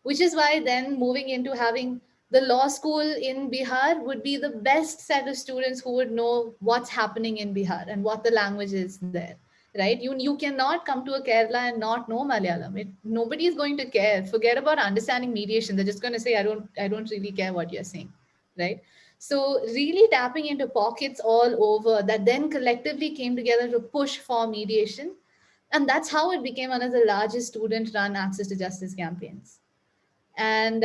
which is why then moving into having the law school in Bihar would be the best set of students who would know what's happening in Bihar and what the language is there, right? You cannot come to a Kerala and not know Malayalam. Nobody is going to care. Forget about understanding mediation. They're just going to say, I don't really care what you're saying, right? So really tapping into pockets all over that then collectively came together to push for mediation. And that's how it became one of the largest student run access to justice campaigns. And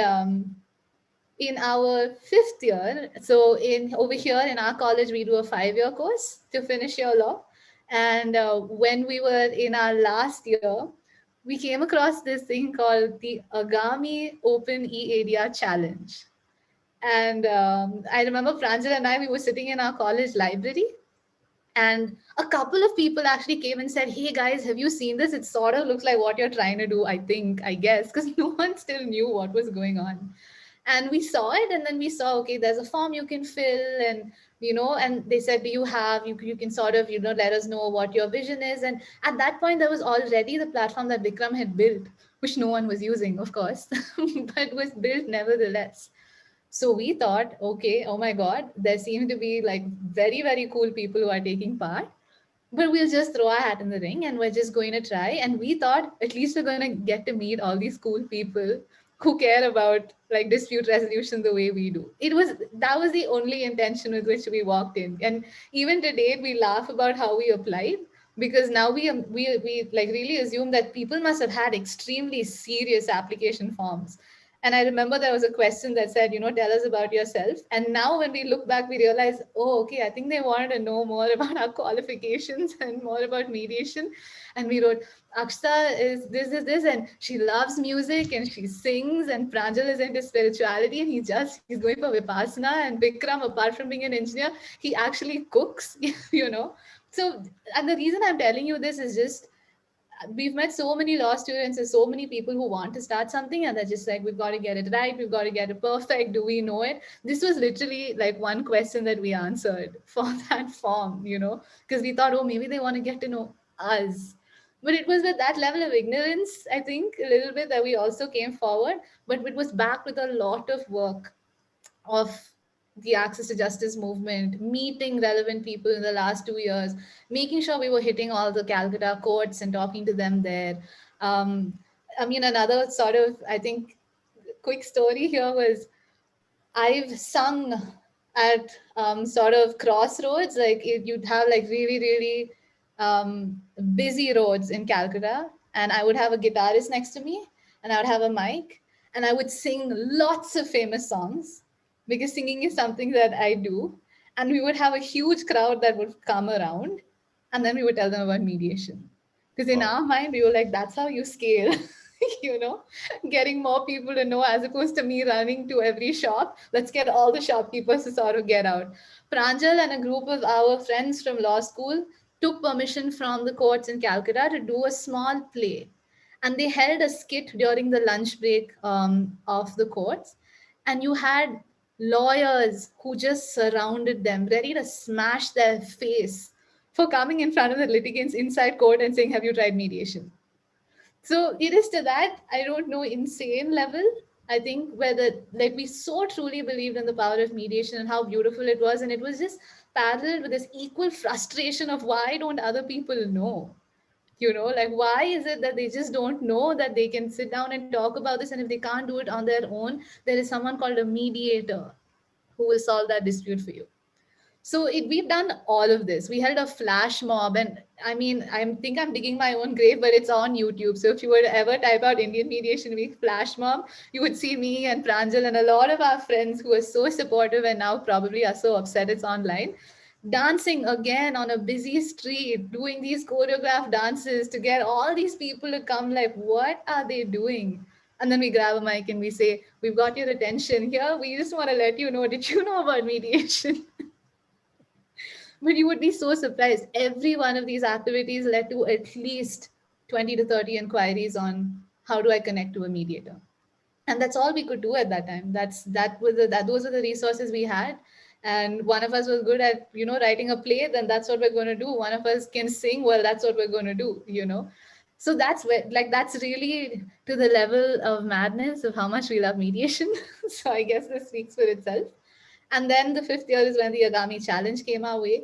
in our fifth year, so in over here in our college, we do a 5-year course to finish your law. And when we were in our last year, we came across this thing called the Agami Open E-Area Challenge. And I remember Pranjal and I, we were sitting in our college library, and a couple of people actually came and said, hey guys, have you seen this? It sort of looks like what you're trying to do, I guess, because no one still knew what was going on. And we saw it, and then we saw, okay, there's a form you can fill, and and they said, do you can sort of let us know what your vision is. And at that point there was already the platform that Vikram had built, which no one was using, of course, but was built nevertheless. So we thought, okay, oh my God, there seem to be like very, very cool people who are taking part, but we'll just throw our hat in the ring and we're just going to try. And we thought at least we're going to get to meet all these cool people who care about like dispute resolution the way we do. That was the only intention with which we walked in. And even to date, we laugh about how we applied, because now we like really assume that people must have had extremely serious application forms. And I remember there was a question that said, tell us about yourself. And now when we look back, we realize, oh, okay, I think they wanted to know more about our qualifications and more about mediation. And we wrote, Akshta is this, and she loves music and she sings, and Pranjal is into spirituality and he's going for Vipassana, and Vikram, apart from being an engineer, he actually cooks, So, and the reason I'm telling you this is just, we've met so many law students and so many people who want to start something, and they're just like, we've got to get it right, we've got to get it perfect, do we know it? This was literally like one question that we answered for that form, because we thought, oh, maybe they want to get to know us. But it was with that level of ignorance, I think, a little bit, that we also came forward, but it was backed with a lot of work of the access to justice movement, meeting relevant people in the last 2 years, making sure we were hitting all the Calcutta courts and talking to them there. Another sort of, I think, quick story here was, I've sung at sort of crossroads, like you'd have like really, really busy roads in Calcutta, and I would have a guitarist next to me, and I would have a mic, and I would sing lots of famous songs, because singing is something that I do. And we would have a huge crowd that would come around, and then we would tell them about mediation, Because in Wow. our mind, we were like, that's how you scale, you know, getting more people to know as opposed to me running to every shop. Let's get all the shopkeepers to sort of get out. Pranjal and a group of our friends from law school took permission from the courts in Calcutta to do a small play. And they held a skit during the lunch break of the courts. And you had lawyers who just surrounded them, ready to smash their face for coming in front of the litigants inside court and saying, have you tried mediation? So it is to that, I don't know, insane level. I think whether like we so truly believed in the power of mediation and how beautiful it was. And it was just paralleled with this equal frustration of why don't other people know? You know, like why is it that they just don't know that they can sit down and talk about this? And if they can't do it on their own, there is someone called a mediator who will solve that dispute for you. So we've done all of this. We held a flash mob, and I mean, I think I'm digging my own grave, but it's on YouTube. So if you were to ever type out Indian Mediation Week flash mob, you would see me and Pranjal and a lot of our friends who are so supportive and now probably are so upset it's online, dancing again on a busy street, doing these choreographed dances to get all these people to come. Like, what are they doing? And then we grab a mic and we say, we've got your attention here. We just want to let you know, did you know about mediation? But you would be so surprised. Every one of these activities led to at least 20 to 30 inquiries on how do I connect to a mediator. And that's all we could do at that time. Those are the resources we had. And one of us was good at, you know, writing a play, then that's what we're going to do. One of us can sing, well, that's what we're going to do, you know. So that's where, like, that's really to the level of madness of how much we love mediation. So I guess this speaks for itself. And then the fifth year is when the Agami challenge came our way.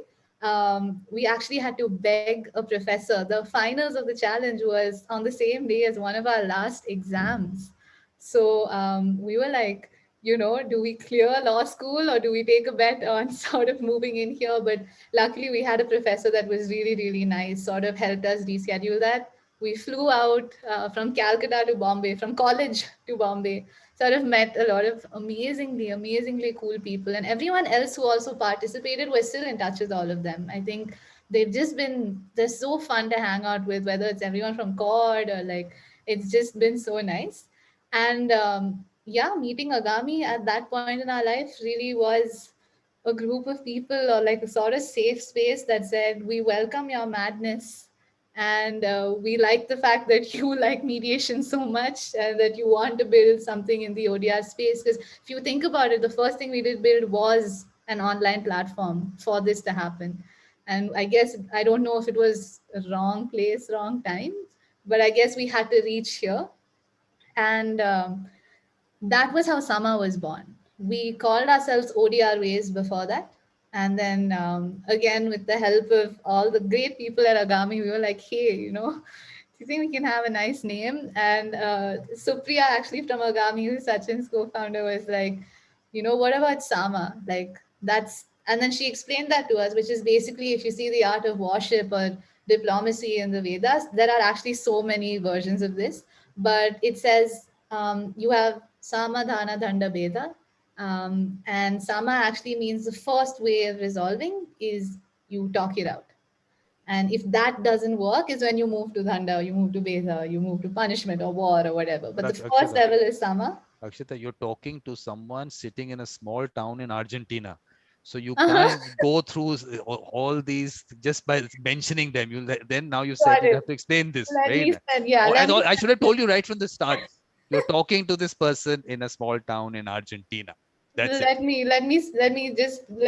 We actually had to beg a professor. The finals of the challenge was on the same day as one of our last exams. So we were like, you know, do we clear law school or do we take a bet on sort of moving in here? But luckily, we had a professor that was really, really nice, sort of helped us reschedule that. We flew out from Calcutta to Bombay, from college to Bombay, sort of met a lot of amazingly cool people. And everyone else who also participated, we're still in touch with all of them. I think they're so fun to hang out with, whether it's everyone from Cord or like, it's just been so nice. And yeah, meeting Agami at that point in our life really was a group of people or like a sort of safe space that said, we welcome your madness. And we like the fact that you like mediation so much and that you want to build something in the ODR space. Because if you think about it, the first thing we did build was an online platform for this to happen. And I guess, I don't know if it was a wrong place, wrong time, but I guess we had to reach here. And that was how Sama was born. We called ourselves ODR Ways before that. And then again, with the help of all the great people at Agami, we were like, hey, you know, do you think we can have a nice name? And Supriya, actually from Agami, who's Sachin's co-founder, was like, you know, what about Sama? Like, that's, and then she explained that to us, which is basically, if you see the art of worship or diplomacy in the Vedas, there are actually so many versions of this. But it says you have Sama, Dhana, Danda, Beda. And Sama actually means the first way of resolving is you talk it out. And if that doesn't work, is when you move to Dhanda, you move to Beda, you move to punishment or war or whatever. But the But first Akshita, level is Sama. Akshita, you're talking to someone sitting in a small town in Argentina. So you Uh-huh. can't go through all these just by mentioning them. Then now you said Got you it. have to explain this, Let right? me spend, yeah, Or let me I should have told you right from the start. You're talking to this person in a small town in Argentina. That's it. let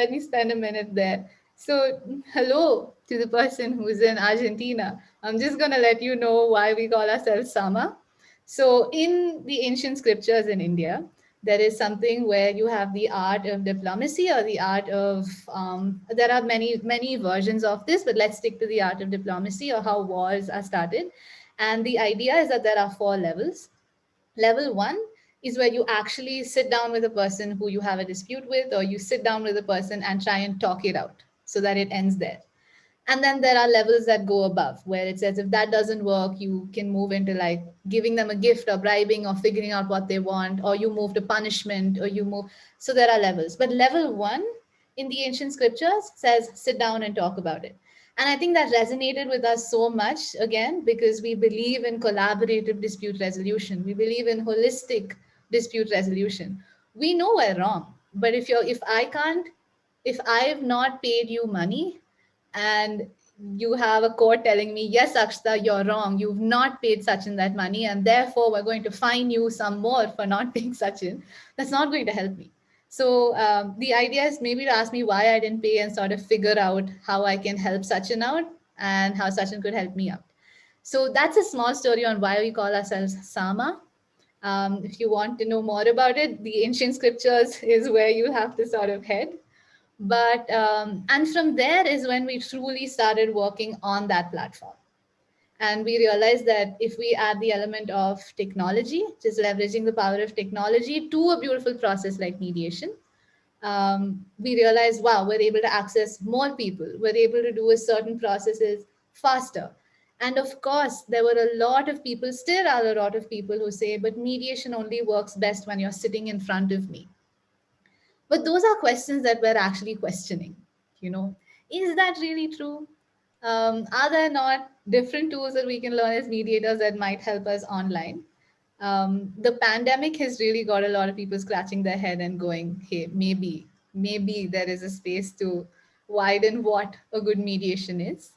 me spend a minute there. So hello to the person who's in Argentina. I'm just gonna let you know why we call ourselves Sama. So in the ancient scriptures in India, there is something where you have the art of diplomacy or the art of there are many versions of this, but let's stick to the art of diplomacy or how wars are started. And the idea is that there are four levels. Level one is where you actually sit down with a person who you have a dispute with, or you sit down with a person and try and talk it out so that it ends there. And then there are levels that go above, where it says if that doesn't work, you can move into like giving them a gift or bribing or figuring out what they want, or you move to punishment, or you move. So there are levels. But level one in the ancient scriptures says sit down and talk about it. And I think that resonated with us so much, again, because we believe in collaborative dispute resolution. We believe in holistic dispute resolution. We know we're wrong, but if I've not paid you money and you have a court telling me, yes, Akshita, you're wrong. You've not paid Sachin that money, and therefore we're going to fine you some more for not paying Sachin. That's not going to help me. So the idea is maybe to ask me why I didn't pay and sort of figure out how I can help Sachin out and how Sachin could help me out. So that's a small story on why we call ourselves Sama. If you want to know more about it, the ancient scriptures is where you have to sort of head. But and from there is when we truly started working on that platform. And we realized that if we add the element of technology, just leveraging the power of technology to a beautiful process like mediation, we realized, wow, we're able to access more people. We're able to do a certain processes faster. And of course, there were a lot of people, still are a lot of people who say, but mediation only works best when you're sitting in front of me. But those are questions that we're actually questioning. You know, is that really true? Are there not different tools that we can learn as mediators that might help us online? The pandemic has really got a lot of people scratching their head and going, hey, maybe there is a space to widen what a good mediation is.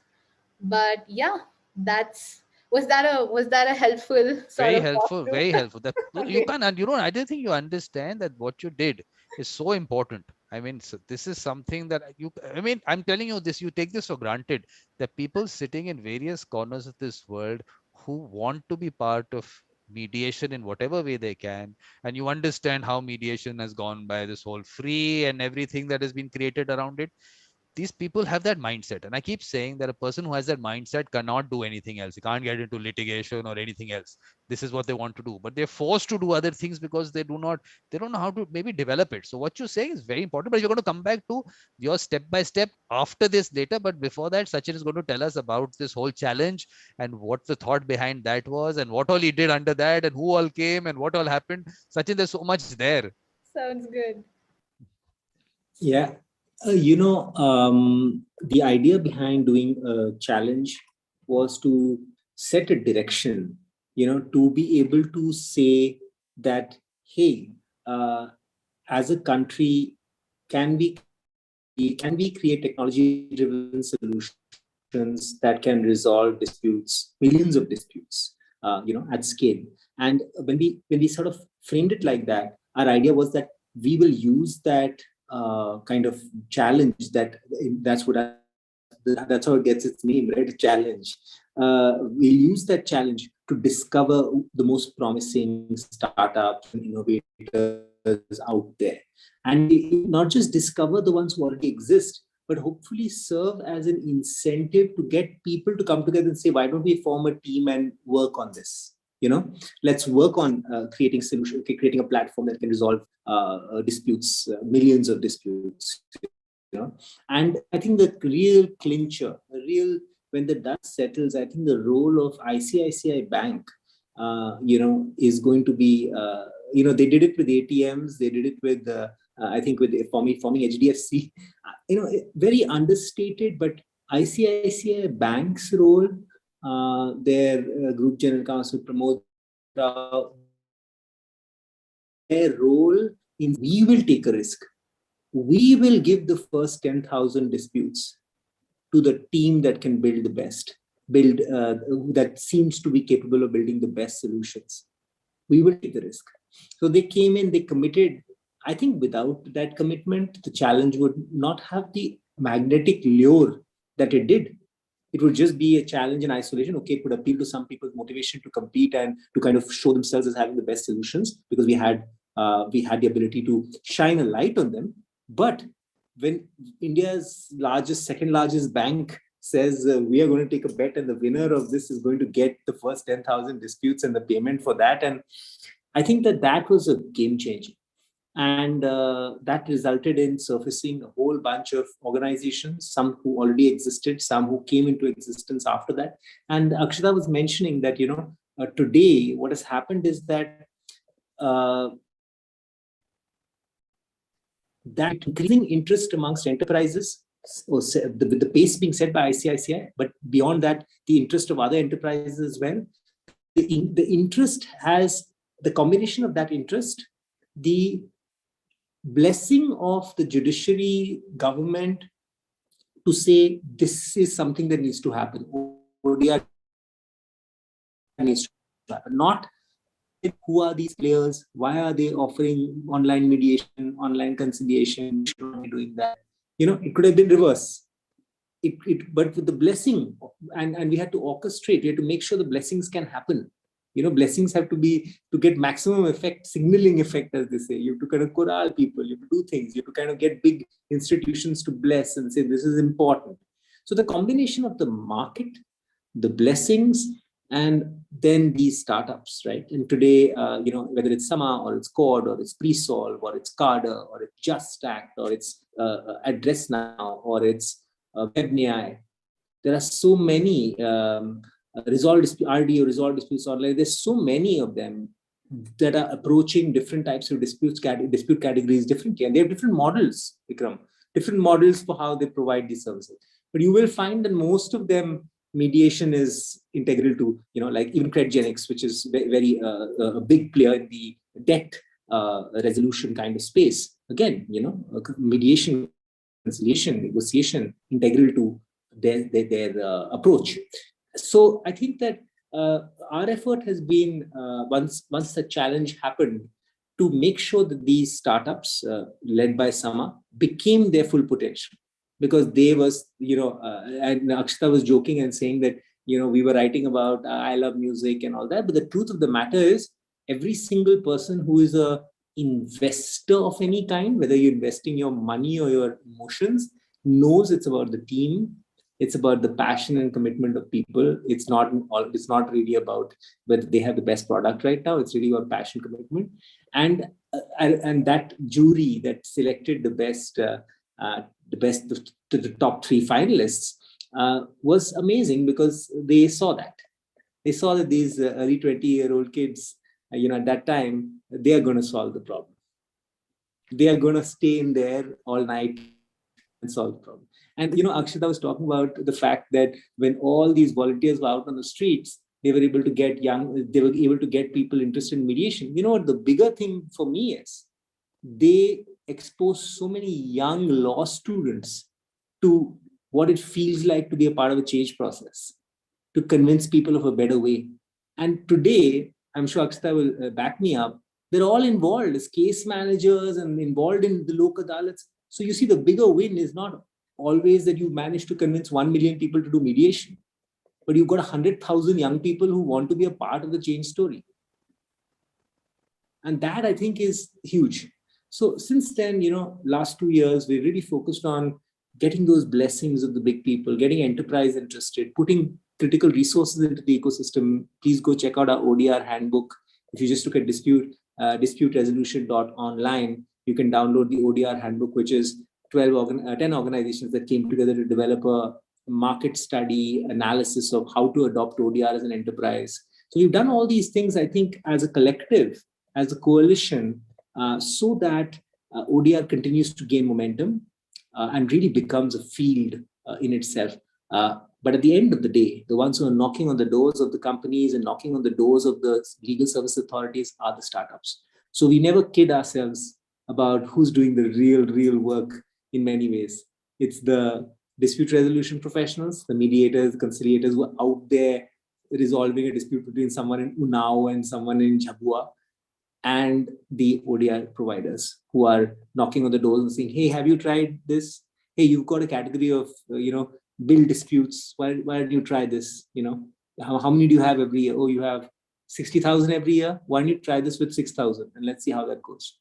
But yeah, that's was that a helpful sort Very of helpful, walkthrough? very helpful. That you Okay. can't, and you don't. I don't think you understand that what you did is so important. I mean, so this is something that you. I mean, I'm telling you this. You take this for granted that people sitting in various corners of this world who want to be part of mediation in whatever way they can, and you understand how mediation has gone by, this whole free and everything that has been created around it. These people have that mindset, and I keep saying that a person who has that mindset cannot do anything else. He can't get into litigation or anything else. This is what they want to do, but they're forced to do other things because they don't know how to maybe develop it. So what you're saying is very important, but you're going to come back to your step by step after this later. But before that, Sachin is going to tell us about this whole challenge and what the thought behind that was and what all he did under that and who all came and what all happened. Sachin, there's so much there. Sounds good. Yeah. The idea behind doing a challenge was to set a direction, to be able to say that, hey, as a country, can we create technology-driven solutions that can resolve disputes, millions of disputes, at scale. And when we sort of framed it like that, our idea was that we will use that kind of challenge. That's how it gets its name, right? Challenge. We'll use that challenge to discover the most promising startups and innovators out there. And we not just discover the ones who already exist, but hopefully serve as an incentive to get people to come together and say, why don't we form a team and work on this? Let's work on creating solution, creating a platform that can resolve disputes, millions of disputes. And I think the real clincher, when the dust settles, I think the role of ICICI Bank, is going to be, they did it with ATMs, they did it with, I think with forming HDFC, very understated, but ICICI Bank's role, their Group General Counsel Pramod Rao, their role in, we will take a risk. We will give the first 10,000 disputes to the team that can build the best, that seems to be capable of building the best solutions. We will take the risk. So they came in, they committed. I think without that commitment, the challenge would not have the magnetic lure that it did. It would just be a challenge in isolation. Okay, it would appeal to some people's motivation to compete and to kind of show themselves as having the best solutions because we had the ability to shine a light on them. But when India's second largest bank says we are going to take a bet and the winner of this is going to get the first 10,000 disputes and the payment for that, and I think that was a game changer. And that resulted in surfacing a whole bunch of organizations, some who already existed, some who came into existence after that. And Akshita was mentioning that, today what has happened is that that increasing interest amongst enterprises with the pace being set by ICICI, but beyond that, the interest of other enterprises as well. The interest has the combination of that interest, the blessing of the judiciary, government, to say this is something that needs to happen. ODR needs to happen. Not who are these players? Why are they offering online mediation, online conciliation? Should not be doing that. It could have been reverse. But with the blessing, and we had to orchestrate. We had to make sure the blessings can happen. Blessings have to be, to get maximum effect, signaling effect, as they say. You have to kind of corral people. You have to do things. You have to kind of get big institutions to bless and say this is important. So the combination of the market, the blessings, and then these startups, right? And today, whether it's Sama or it's Cord or it's Presolve or it's Carder or it's Just Stack or it's Address Now or it's WebNI, there are so many RDO, resolve disputes online. There's so many of them that are approaching different types of dispute categories differently, and they have different models, Vikram, different models for how they provide these services. But you will find that most of them, mediation is integral to, like even Credgenics, which is very a big player in the debt resolution kind of space. Again, mediation, conciliation, negotiation, integral to their approach. So I think that our effort has been, once the challenge happened, to make sure that these startups led by Sama became their full potential. Because they was, and Akshita was joking and saying that, we were writing about I love music and all that. But the truth of the matter is, every single person who is a investor of any kind, whether you're investing your money or your emotions, knows it's about the team. It's about the passion and commitment of people. It's not really about whether they have the best product right now. It's really about passion, commitment, and that jury that selected the best to the top 3 finalists was amazing, because they saw that these early 20-year-old kids, at that time, they are going to solve the problem. They are going to stay in there all night and solve the problem. And, Akshita was talking about the fact that when all these volunteers were out on the streets, they were able to get people interested in mediation. What the bigger thing for me is, they expose so many young law students to what it feels like to be a part of a change process, to convince people of a better way. And today, I'm sure Akshita will back me up, they're all involved as case managers and involved in the local adalats. So you see, the bigger win is not always that you manage to convince 1 million people to do mediation, but you've got 100,000 young people who want to be a part of the change story. And that, I think, is huge. So since then, last 2 years, we really focused on getting those blessings of the big people, getting enterprise interested, putting critical resources into the ecosystem. Please go check out our ODR handbook. If you just look at disputeresolution.online, you can download the ODR handbook, which is 10 organizations that came together to develop a market study analysis of how to adopt ODR as an enterprise. So we've done all these things, I think, as a collective, as a coalition, so that ODR continues to gain momentum and really becomes a field in itself. But at the end of the day, the ones who are knocking on the doors of the companies and knocking on the doors of the legal service authorities are the startups. So we never kid ourselves about who's doing the real work in many ways. It's the dispute resolution professionals, the mediators, the conciliators who are out there resolving a dispute between someone in Unnao and someone in Jhabua, and the ODR providers who are knocking on the doors and saying, hey, have you tried this? Hey, you've got a category of, bill disputes. Why don't you try this? How many do you have every year? Oh, you have 60,000 every year. Why don't you try this with 6,000 and let's see how that goes.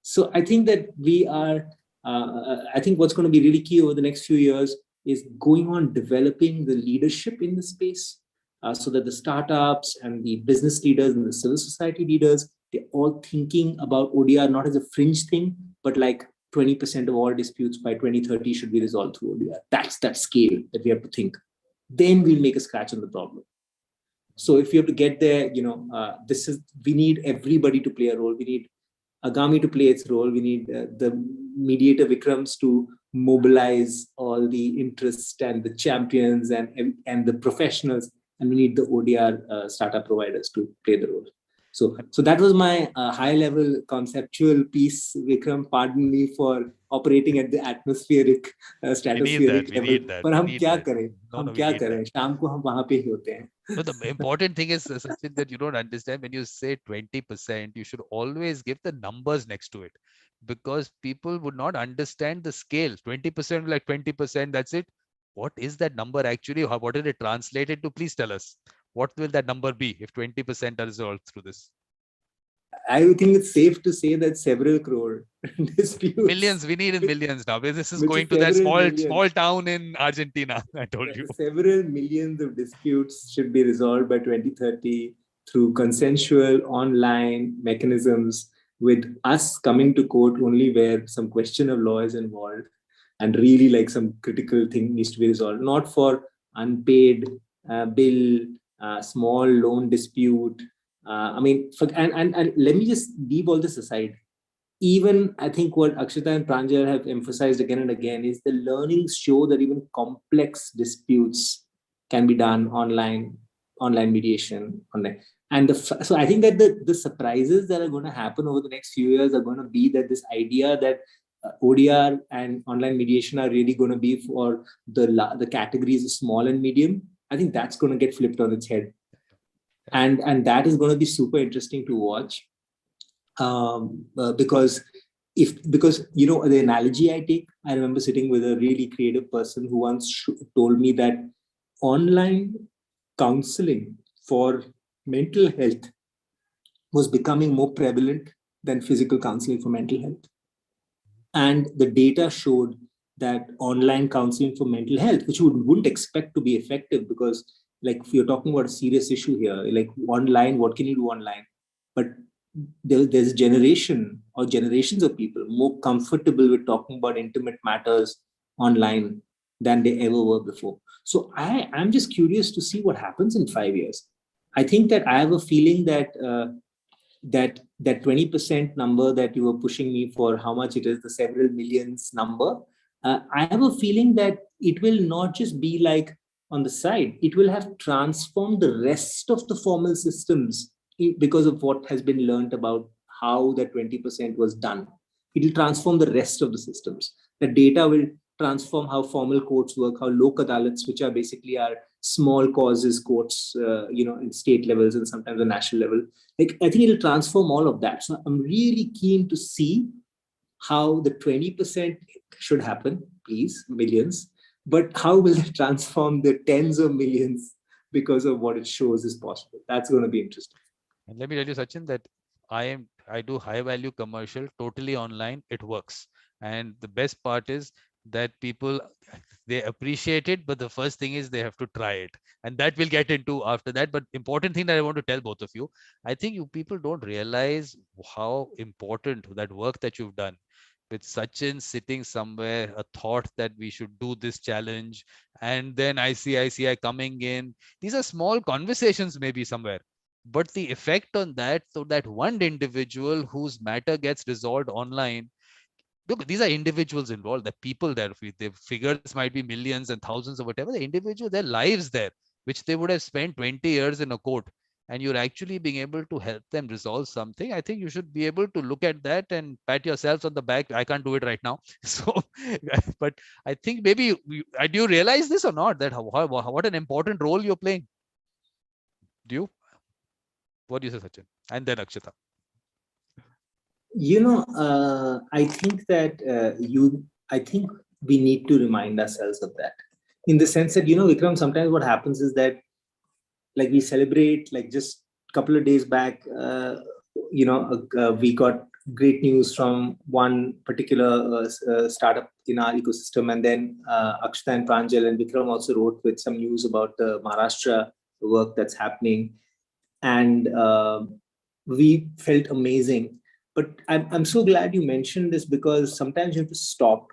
So I think that we are, I think what's going to be really key over the next few years is going on developing the leadership in the space, so that the startups and the business leaders and the civil society leaders, they're all thinking about ODR not as a fringe thing, but like 20% of all disputes by 2030 should be resolved through ODR. That's that scale that we have to think. Then we'll make a scratch on the problem. So if you have to get there, we need everybody to play a role. We need Agami to play its role. We need the mediator Vikrams to mobilize all the interest and the champions and the professionals, and we need the ODR startup providers to play the role. So that was my high-level conceptual piece. Vikram, pardon me for operating at the atmospheric, stratospheric level. पर हम क्या करें? हम क्या करें? शाम को हम वहाँ पे ही होते हैं. No, the important thing is, Sachin, that you don't understand when you say 20%, you should always give the numbers next to it, because people would not understand the scale. 20% like 20%, that's it. What is that number actually? What is it translated to? Please tell us. What will that number be if 20% are resolved through this? I think it's safe to say that several crore disputes. Millions, we need in millions now. This is going to that small town in Argentina, I told you. Several millions of disputes should be resolved by 2030 through consensual online mechanisms, with us coming to court only where some question of law is involved and really like some critical thing needs to be resolved, not for unpaid bill, small loan dispute. And let me just leave all this aside. Even I think what Akshita and Pranjal have emphasized again and again is the learnings show that even complex disputes can be done online mediation. And so I think that the surprises that are going to happen over the next few years are going to be that this idea that ODR and online mediation are really going to be for the categories of small and medium. I think that's going to get flipped on its head. And that is going to be super interesting to watch, because the analogy I take, I remember sitting with a really creative person who once told me that online counseling for mental health was becoming more prevalent than physical counseling for mental health. And the data showed that online counseling for mental health, which you wouldn't expect to be effective, because like if you're talking about a serious issue here, like online, what can you do online? But there's a generation or generations of people more comfortable with talking about intimate matters online than they ever were before. So I'm just curious to see what happens in 5 years. I think that I have a feeling that that 20% number that you were pushing me for, how much it is, the several millions number, I have a feeling that it will not just be like on the side, it will have transformed the rest of the formal systems because of what has been learned about how that 20% was done. It will transform the rest of the systems. The data will transform how formal courts work, how Lok Adalats, which are basically our small causes courts, in state levels and sometimes the national level. Like, I think it'll transform all of that. So I'm really keen to see how the 20% should happen, please, millions, but how will it transform the tens of millions because of what it shows is possible? That's going to be interesting. And let me tell you, Sachin, that I do high value commercial totally online. It works. And the best part is that people, they appreciate it, but the first thing is they have to try it. And that we'll get into after that. But important thing that I want to tell both of you, I think you people don't realize how important that work that you've done with Sachin sitting somewhere, a thought that we should do this challenge, and then ICICI coming in. These are small conversations maybe somewhere, but the effect on that, so that one individual whose matter gets resolved online, look, these are individuals involved, the people there, the figures might be millions and thousands or whatever, the individual, their lives there, which they would have spent 20 years in a court, and you're actually being able to help them resolve something. I think you should be able to look at that and pat yourselves on the back. I can't do it right now. So, but I think maybe, do you realize this or not, that what an important role you're playing? Do you? What do you say, Sachin? And then Akshita. I think that I think we need to remind ourselves of that, in the sense that, Vikram, sometimes what happens is that, like, we celebrate, like just a couple of days back, we got great news from one particular startup in our ecosystem. And then Akshita and Pranjal and Vikram also wrote with some news about the Maharashtra work that's happening. And we felt amazing. But I'm so glad you mentioned this, because sometimes you have to stop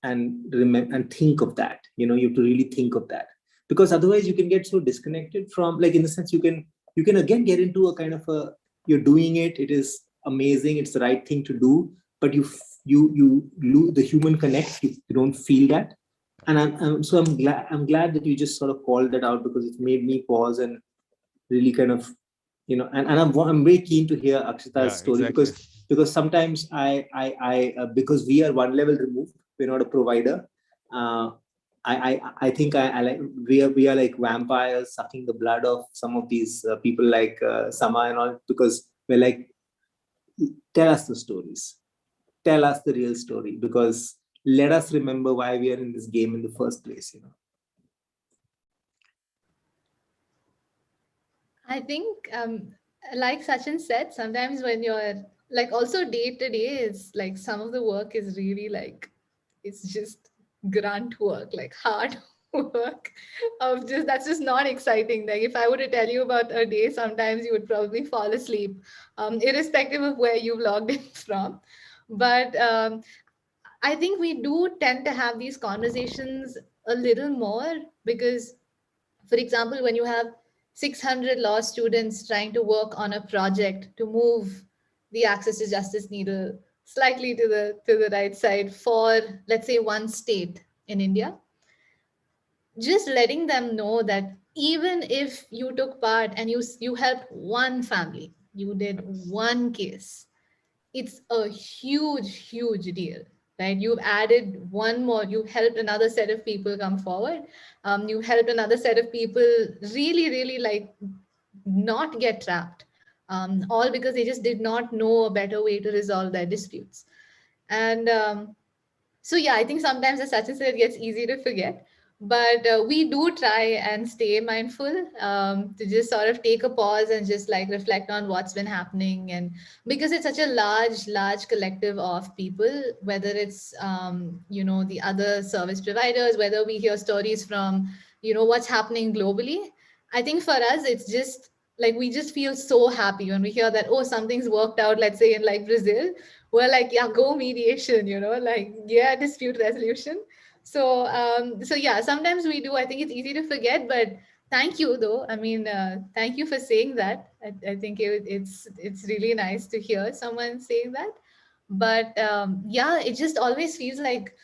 and remember and think of that. You have to really think of that, because otherwise you can get so disconnected from, like, in the sense you can again get into a kind of you're doing it. It is amazing. It's the right thing to do, but you you lose the human connect. You don't feel that. And I'm glad that you just sort of called that out, because it's made me pause and really kind of, and I'm very keen to hear Akshita's Yeah, story, exactly. because sometimes I because we are one level removed, we're not a provider. uh, I think I like, we are like vampires sucking the blood of some of these people like Sama and all, because we're like, tell us the stories, tell us the real story, because let us remember why we are in this game in the first place. I think, like Sachin said, sometimes when you're like, also day to day, is like some of the work is really like, it's just grunt work, like hard work of just, that's just not exciting. Like if I were to tell you about a day, sometimes you would probably fall asleep, irrespective of where you've logged in from. But I think we do tend to have these conversations a little more because, for example, when you have 600 law students trying to work on a project to move the access to justice needle slightly to the right side for, let's say, one state in India, just letting them know that even if you took part and you helped one family, you did one case, it's a huge deal, right? You've added one more, you've helped another set of people come forward. You've helped another set of people really like not get trapped, all because they just did not know a better way to resolve their disputes. And so yeah, I think sometimes, as Sachin said, it gets easy to forget. But we do try and stay mindful, to just sort of take a pause and just like reflect on what's been happening. And because it's such a large collective of people, whether it's the other service providers, whether we hear stories from what's happening globally, I think for us it's just like we just feel so happy when we hear that, oh, something's worked out, let's say in like Brazil. We're like, yeah, go mediation, like, yeah, dispute resolution. So yeah, sometimes we do. I think it's easy to forget, but thank you though. I mean, thank you for saying that. I think it's really nice to hear someone saying that. But yeah, it just always feels like,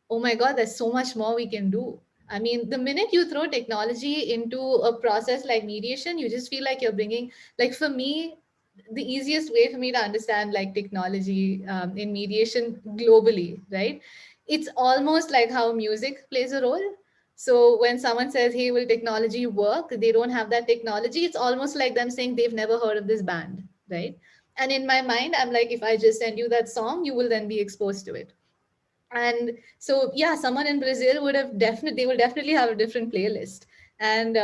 oh my God, there's so much more we can do. I mean, the minute you throw technology into a process like mediation, you just feel like you're bringing, like for me, the easiest way for me to understand like technology in mediation globally, right? It's almost like how music plays a role. So when someone says, hey, will technology work? They don't have that technology. It's almost like them saying they've never heard of this band, right? And in my mind, I'm like, if I just send you that song, you will then be exposed to it. And so yeah, someone in Brazil would have definitely, they will definitely have a different playlist. And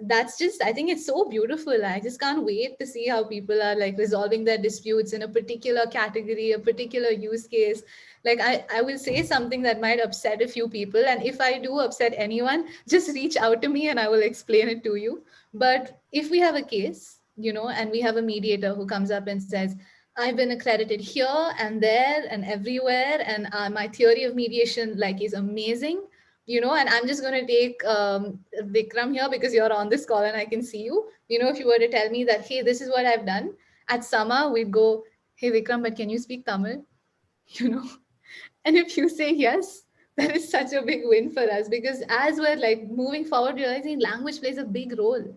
that's just, I think it's so beautiful. I just can't wait to see how people are like resolving their disputes in a particular category, a particular use case. Like I will say something that might upset a few people, and if I do upset anyone, just reach out to me and I will explain it to you. But if we have a case, and we have a mediator who comes up and says, I've been accredited here and there and everywhere, and my theory of mediation like is amazing, and I'm just going to take Vikram here because you're on this call and I can see you. If you were to tell me that, hey, this is what I've done at Sama, we'd go, hey, Vikram, but can you speak Tamil? You know, and if you say yes, that is such a big win for us because as we're like moving forward, realizing language plays a big role.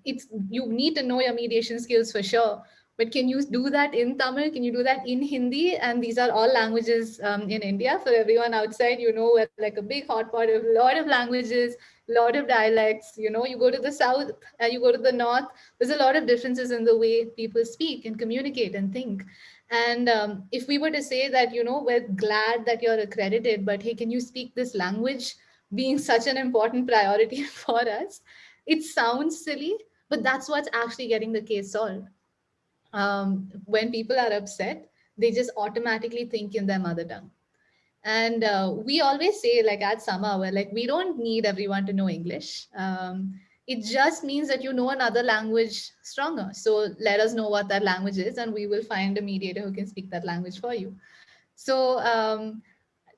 It's you need to know your mediation skills for sure, but can you do that in Tamil? Can you do that in Hindi? And these are all languages in India. For everyone outside, we're like a big hot pot of a lot of languages, lot of dialects. You go to the south and you go to the north. There's a lot of differences in the way people speak and communicate and think. And if we were to say that, we're glad that you're accredited, but hey, can you speak this language being such an important priority for us? It sounds silly, but that's what's actually getting the case solved. When people are upset, they just automatically think in their mother tongue. And we always say, like at Sama, we're like, we don't need everyone to know English. It just means that you know another language stronger. So let us know what that language is, and we will find a mediator who can speak that language for you. So,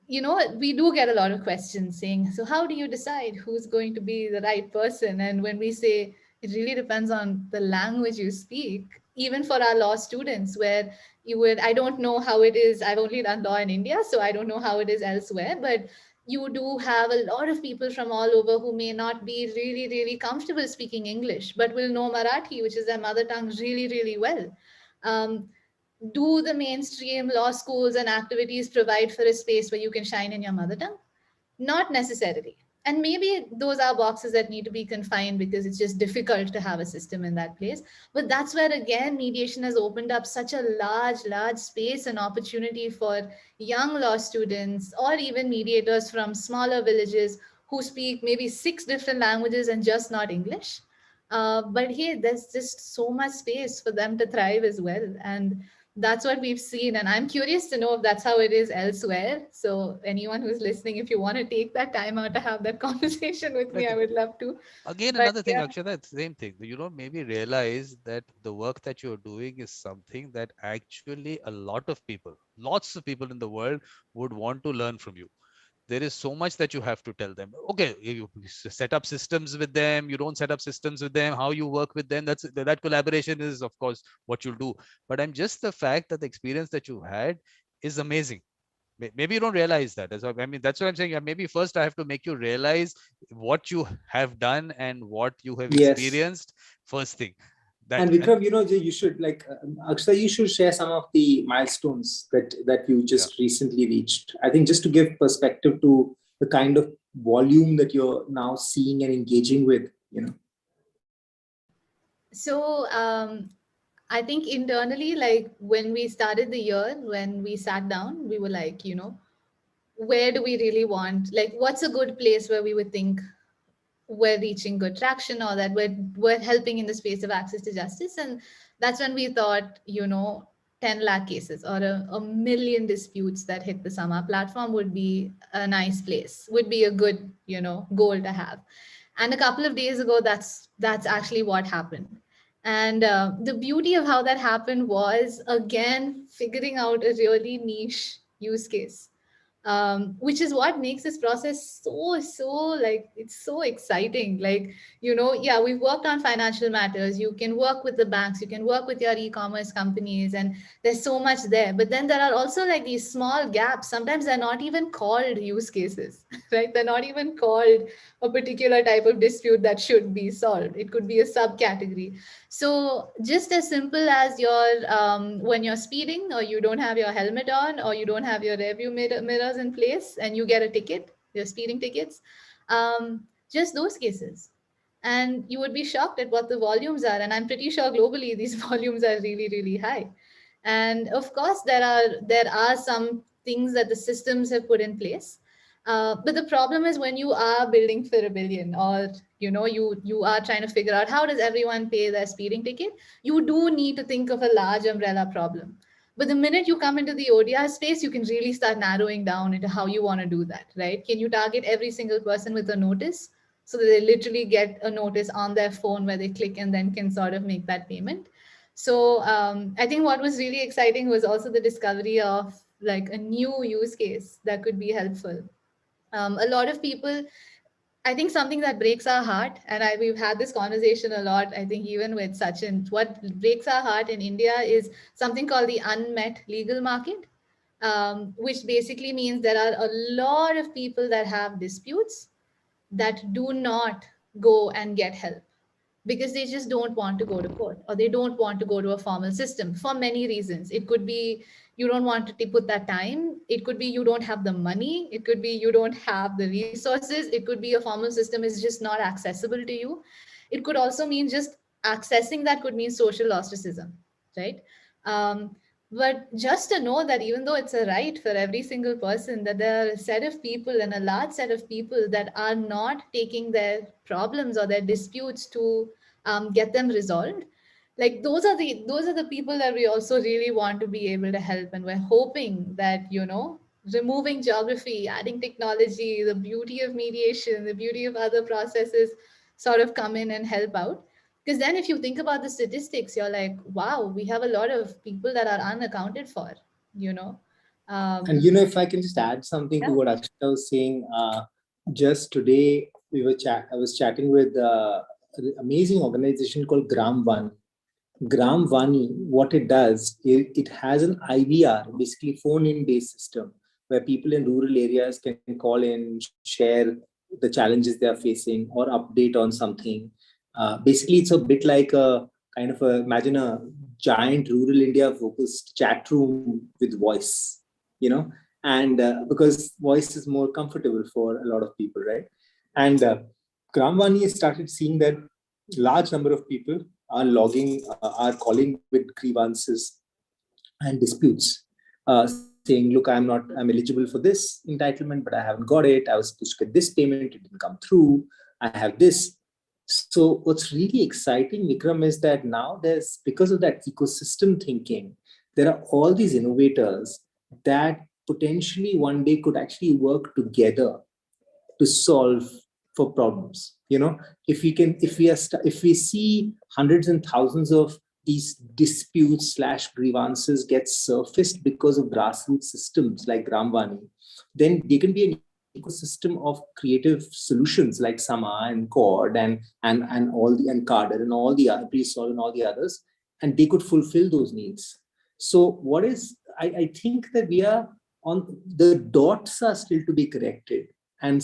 we do get a lot of questions saying, so how do you decide who's going to be the right person? And when we say it really depends on the language you speak, even for our law students, where you would, I don't know how it is, I've only done law in India, so I don't know how it is elsewhere, but you do have a lot of people from all over who may not be really, really comfortable speaking English, but will know Marathi, which is their mother tongue, really, really well. Um, do the mainstream law schools and activities provide for a space where you can shine in your mother tongue? Not necessarily. And maybe those are boxes that need to be confined because it's just difficult to have a system in that place. But that's where, again, mediation has opened up such a large, large space and opportunity for young law students or even mediators from smaller villages who speak maybe 6 different languages and just not English. But hey, there's just so much space for them to thrive as well. And that's what we've seen. And I'm curious to know if that's how it is elsewhere. So anyone who's listening, if you want to take that time out to have that conversation with me, I would love to. Again, But another thing, yeah. Akshata, it's the same thing. You don't maybe realize that the work that you're doing is something that actually a lot of people, lots of people in the world would want to learn from you. There is so much that you have to tell them. Okay, you set up systems with them, you don't set up systems with them, how you work with them, that collaboration is of course what you'll do. But I'm just the fact that the experience that you had is amazing. Maybe you don't realize that. I mean, that's what I'm saying. Maybe first I have to make you realize what you have done and what you have Yes. experienced. First thing that, And Vikram, you should Akshata, you should share some of the milestones that you yeah. just recently reached. I think just to give perspective to the kind of volume that you're now seeing and engaging with. So I think internally, like when we started the year, when we sat down, we were like, where do we really want, like, what's a good place where we would think we're reaching good traction, or that we're helping in the space of access to justice. And that's when we thought, 10 lakh cases or a million disputes that hit the Sama platform would be a nice place, would be a good, goal to have. And a couple of days ago, that's actually what happened. And the beauty of how that happened was, again, figuring out a really niche use case, which is what makes this process so like, it's so exciting. Like, yeah, we've worked on financial matters, you can work with the banks, you can work with your e-commerce companies, and there's so much there. But then there are also like these small gaps. Sometimes they're not even called use cases, right? They're not even called a particular type of dispute that should be solved. It could be a subcategory. So just as simple as when you're speeding, or you don't have your helmet on, or you don't have your rearview mirrors in place, and you get a ticket, your speeding tickets, just those cases. And you would be shocked at what the volumes are. And I'm pretty sure globally these volumes are really, really high. And of course, there are some things that the systems have put in place. But the problem is, when you are building for a billion, or you are trying to figure out how does everyone pay their speeding ticket, you do need to think of a large umbrella problem. But the minute you come into the ODR space, you can really start narrowing down into how you want to do that, right? Can you target every single person with a notice, so that they literally get a notice on their phone where they click and then can sort of make that payment? So I think what was really exciting was also the discovery of like a new use case that could be helpful. A lot of people, I think something that breaks our heart, and we've had this conversation a lot, I think even with Sachin, what breaks our heart in India is something called the unmet legal market, which basically means there are a lot of people that have disputes that do not go and get help because they just don't want to go to court, or they don't want to go to a formal system for many reasons. It could be you don't want to put that time. It could be you don't have the money. It could be you don't have the resources. It could be a formal system is just not accessible to you. It could also mean just accessing that could mean social ostracism, right? But just to know that even though it's a right for every single person, that there are a set of people and a large set of people that are not taking their problems or their disputes to get them resolved, like those are the people that we also really want to be able to help. And we're hoping that removing geography, adding technology, the beauty of mediation, the beauty of other processes sort of come in and help out. Because then if you think about the statistics, you're like, wow, we have a lot of people that are unaccounted for, you know And um, if I can just add something to yeah. what Akshita was saying, just today I was chatting with an amazing organization called Gram One. Gram Vani, what it does, it has an IVR, basically phone-in based system, where people in rural areas can call in, share the challenges they are facing, or update on something. Basically, it's a bit like a kind of a, imagine a giant rural India focused chat room with voice, you know, and because voice is more comfortable for a lot of people, right? And Gram Vani has started seeing that large number of people are logging, are calling with grievances and disputes, saying, "Look, I'm eligible for this entitlement, but I haven't got it. I was supposed to get this payment, it didn't come through. I have this." So, what's really exciting, Vikram, is that now because of that ecosystem thinking, there are all these innovators that potentially one day could actually work together to solve for problems. If we see hundreds and thousands of these disputes slash grievances get surfaced because of grassroots systems like Gramvani, then there can be an ecosystem of creative solutions like Sama and Cord and all the and Carder and all the other Pre-Solve and all the others, and they could fulfill those needs. So what is I think that we are on the dots are still to be corrected, and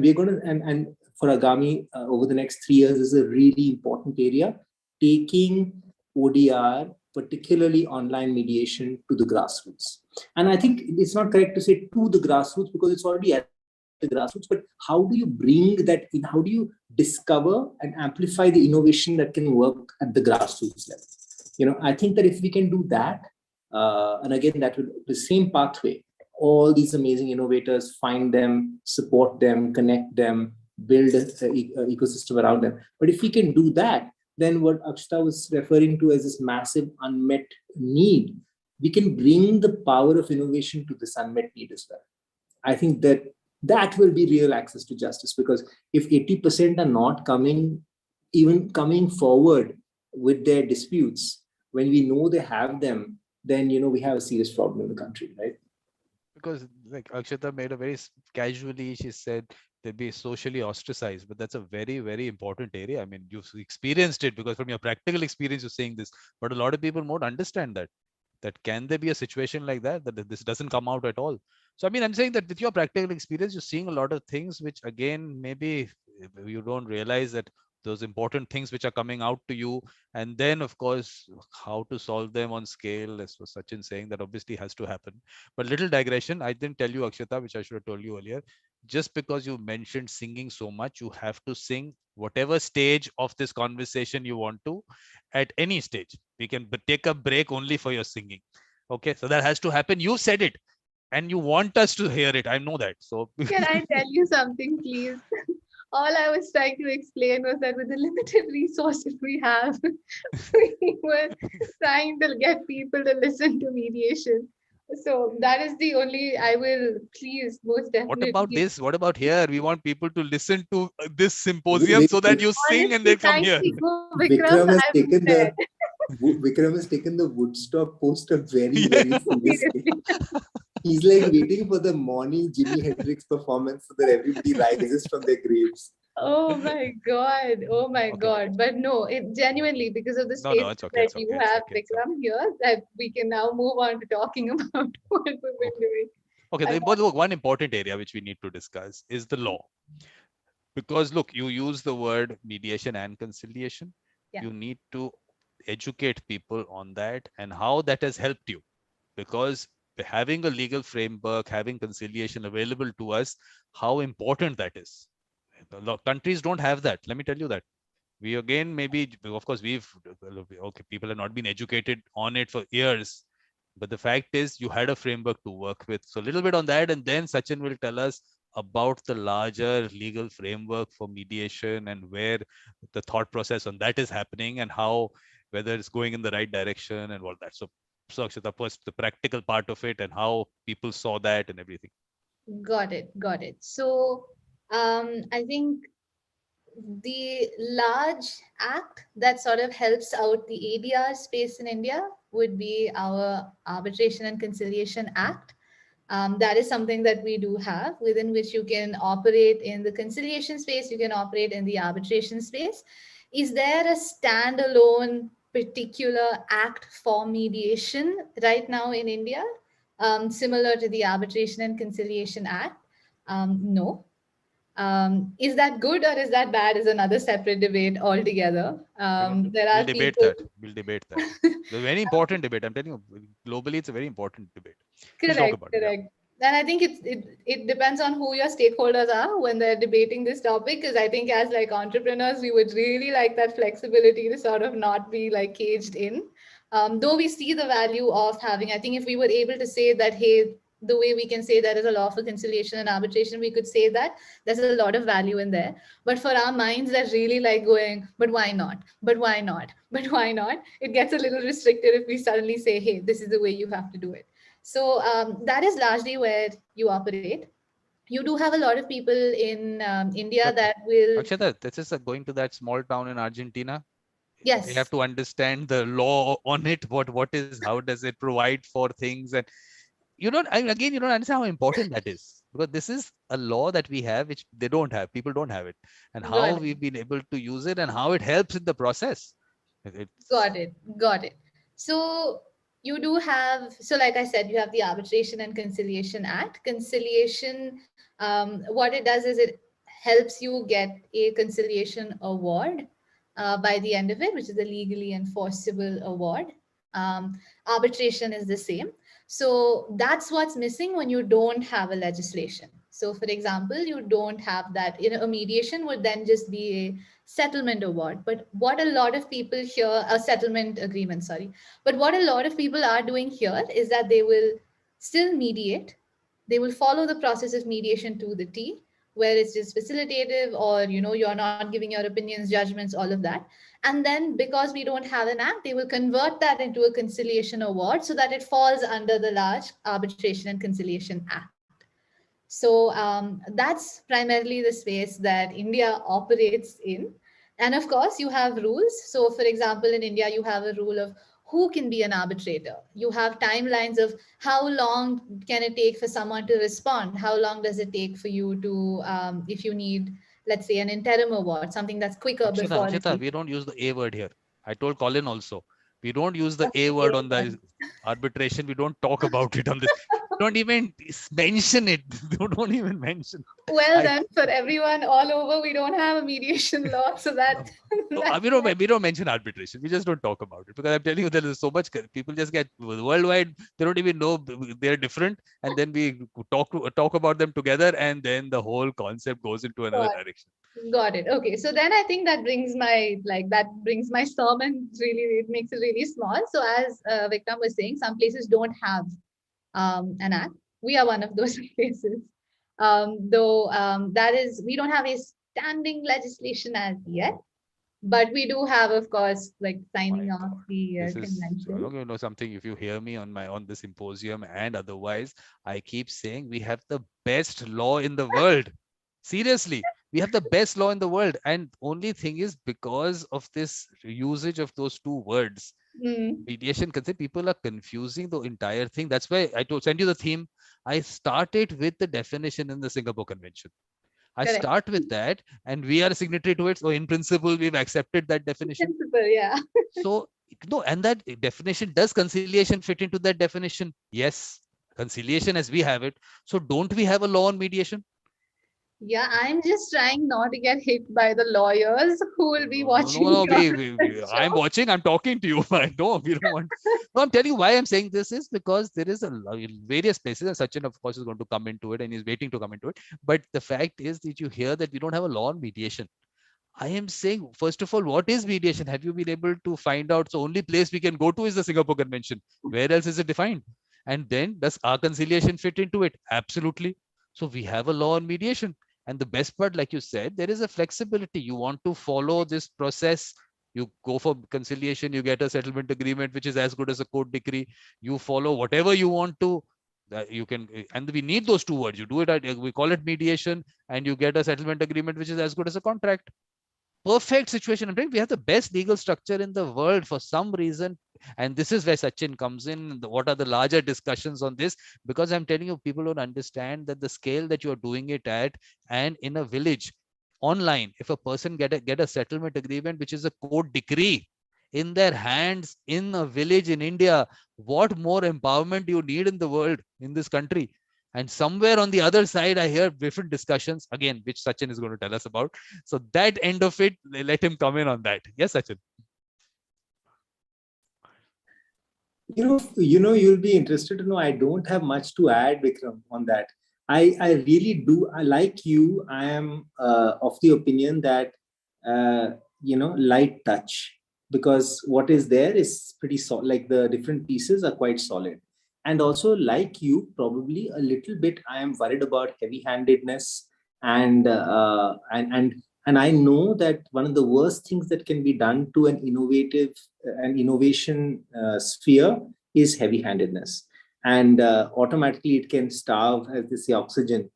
we're going to and for Agami over the next 3 years is a really important area, taking ODR, particularly online mediation, to the grassroots. And I think it's not correct to say to the grassroots because it's already at the grassroots, but how do you bring that in? How do you discover and amplify the innovation that can work at the grassroots level? I think that if we can do that, and again, that will the same pathway, all these amazing innovators, find them, support them, connect them, build an ecosystem around them. But if we can do that, then what Akshita was referring to as this massive unmet need, we can bring the power of innovation to this unmet need as well. I think that will be real access to justice, because if 80% are not even coming forward with their disputes, when we know they have them, then we have a serious problem in the country, right? Because like Akshita made a very casually, she said they'll be socially ostracized, but that's a very, very important area. I mean, you've experienced it because from your practical experience, you're saying this, but a lot of people won't understand that can there be a situation like that this doesn't come out at all. So I mean, I'm saying that with your practical experience, you're seeing a lot of things which again maybe you don't realize that those important things which are coming out to you, and then of course how to solve them on scale, as was Sachin saying, that obviously has to happen. But little digression, I didn't tell you, Akshita, which I should have told you earlier. Just because you mentioned singing so much, you have to sing whatever stage of this conversation you want to, at any stage. We can take a break only for your singing. Okay, so that has to happen. You said it and you want us to hear it. I know that. So Can I tell you something, please? All I was trying to explain was that with the limited resources we have, we were trying to get people to listen to mediation. So that is the only, I will please most what about definitely. this? What about here? We want people to listen to this symposium so that you sing and they Honestly, come thank here. you, Vikram. Vikram has I'm taken prepared. the Woodstock poster very, Yeah. very seriously. Seriously. He's like waiting for the morning Jimi Hendrix performance so that everybody rises from their graves. Oh my God. Oh my Okay. God. But no, it genuinely, because of the No, no, space it's okay. that It's you okay. It's have, okay. It's okay. Vikram, here, that we can now move on to talking about what we've been Okay. doing. Okay. I One important area which we need to discuss is the law. Because look, you use the word mediation and conciliation. yeah. You need to educate people on that and how that has helped you. Because having a legal framework, having conciliation available to us, how important that is. Countries don't have that. Let me tell you that. We again, maybe, of course, okay, people have not been educated on it for years. But the fact is, you had a framework to work with. So a little bit on that, and then Sachin will tell us about the larger legal framework for mediation and where the thought process on that is happening and how, whether it's going in the right direction and all that. So Akshita, first the practical part of it and how people saw that and everything. Got it. Got it. So I think the large act that sort of helps out the ADR space in India would be our Arbitration and Conciliation Act. That is something that we do have, within which you can operate in the conciliation space, you can operate in the arbitration space. Is there a standalone particular act for mediation right now in India, similar to the Arbitration and Conciliation Act? No. Is that good or is that bad is another separate debate altogether. There We'll are debate people. that. We'll debate that. It's a very important debate. I'm telling you, globally, it's a very important debate. We'll talk Correct, about it. Yeah. correct. And I think it depends on who your stakeholders are when they're debating this topic. Because I think as like entrepreneurs, we would really like that flexibility to sort of not be like caged in. Though we see the value of having, I think if we were able to say that, hey, the way we can say there is a law for conciliation and arbitration, we could say that there's a lot of value in there. But for our minds that really like going, but why not? But why not? But why not? It gets a little restricted if we suddenly say, hey, this is the way you have to do it. So that is largely where you operate. You do have a lot of people in India But that will, Akshata, this is going to that small town in Argentina. They have yes, to understand the law on it. What is, how does it provide for things? And again, you don't understand how important that is, because this is a law that we have which they don't have. People don't have it, and how got it, we've been able to use it and how it helps in the process. It's got it, got it. So you do have, so like I said, you have the Arbitration and Conciliation Act. Conciliation, what it does is it helps you get a conciliation award by the end of it, which is a legally enforceable award. Arbitration is the same. So that's what's missing when you don't have a legislation. So, for example, you don't have that. A mediation would then just be a settlement award. But what a lot of people here, a settlement agreement, sorry. But what a lot of people are doing here is that they will still mediate. They will follow the process of mediation to the T, where it's just facilitative, or you're not giving your opinions, judgments, all of that. And then because we don't have an act, they will convert that into a conciliation award so that it falls under the large Arbitration and Conciliation Act. So that's primarily the space that India operates in. And of course, you have rules. So, for example, in India, you have a rule of who can be an arbitrator. You have timelines of how long can it take for someone to respond? How long does it take for you to, if you need, let's say, an interim award, something that's quicker before it Akshata, we don't use the A word here. I told Colin also. We don't use the A word on leads. the arbitration. We don't talk about it on this. Don't even mention it. Don't even mention. Well, I then, for everyone all over, we don't have a mediation law, so that no, that's we don't mention arbitration. We just don't talk about it, because I'm telling you there is so much. People just get worldwide. They don't even know they're different, and then we talk about them together, and then the whole concept goes into another got, direction. got it. Okay, so then I think that brings my sermon really, it makes it really small. So as Vikram was saying, some places don't have an act. We are one of those places. Though that is, we don't have a standing legislation as yet, but we do have, of course, like signing My off God, the this is convention. something. If you hear me on the symposium and otherwise, I keep saying we have the best law in the world. Seriously, we have the best law in the world, and only thing is, because of this usage of those two words, Mm, mediation concept, people are confusing the entire thing. That's why I told send you the theme. I started with the definition in the Singapore Convention. I correct. start with that, and we are a signatory to it. So in principle, we've accepted that definition. Principle, yeah. So no, and that definition, does conciliation fit into that definition? Yes, conciliation as we have it. So don't we have a law on mediation? Yeah, I'm just trying not to get hit by the lawyers who will be No, no, watching no. your I'm show. watching. I'm talking to you. I know we don't want. No, I'm telling you why I'm saying this is because there is various places, and Sachin, of course, is going to come into it, and he's waiting to come into it. But the fact is that you hear that we don't have a law on mediation. I am saying, first of all, what is mediation? Have you been able to find out? So only place we can go to is the Singapore Convention. Where else is it defined? And then does our conciliation fit into it? Absolutely. So we have a law on mediation. And the best part, like you said, there is a flexibility. You want to follow this process. You go for conciliation, you get a settlement agreement, which is as good as a court decree. You follow whatever you want to. That you can, and we need those two words. You do it, we call it mediation, and you get a settlement agreement, which is as good as a contract. Perfect situation. I'm saying we have the best legal structure in the world for some reason. And this is where Sachin comes in. What are the larger discussions on this? Because I'm telling you, people don't understand that the scale that you're doing it at, and in a village online, if a person get a settlement agreement, which is a court decree, in their hands in a village in India. What more empowerment you need in the world, in this country? And somewhere on the other side, I hear different discussions again, which Sachin is going to tell us about. So that end of it, let him come in on that. Yes, Sachin. You'll be interested to know I don't have much to add, Vikram, on that. I really do. I like you. I am of the opinion that light touch, because what is there is pretty solid. Like the different pieces are quite solid, and also like you, probably a little bit. I am worried about heavy-handedness, and I know that one of the worst things that can be done to an innovation sphere is heavy-handedness, and automatically it can starve, as they say, oxygen,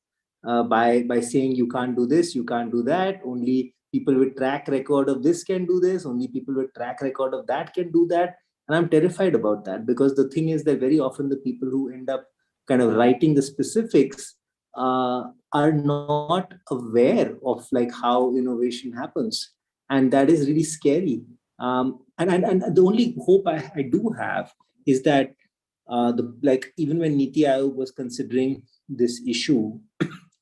by saying you can't do this, you can't do that. Only people with track record of this can do this. Only people with track record of that can do that. And I'm terrified about that, because the thing is that very often the people who end up kind of writing the specifics are not aware of like how innovation happens, and that is really scary. And the only hope I do have is that even when Niti Aayog was considering this issue,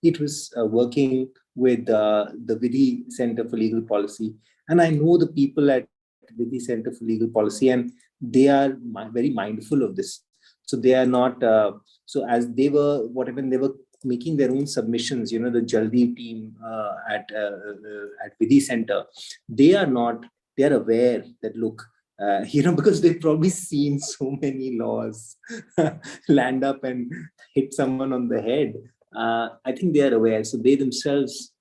it was working with the Vidhi Center for Legal Policy, and I know the people at Vidhi Center for Legal Policy, and they are very mindful of this. So they are not. So as they were, whatever they were making their own submissions, the Jaldi team at Vidhi Center, they are not. They are aware that look, because they've probably seen so many laws land up and hit someone on the head. I think they are aware, so they themselves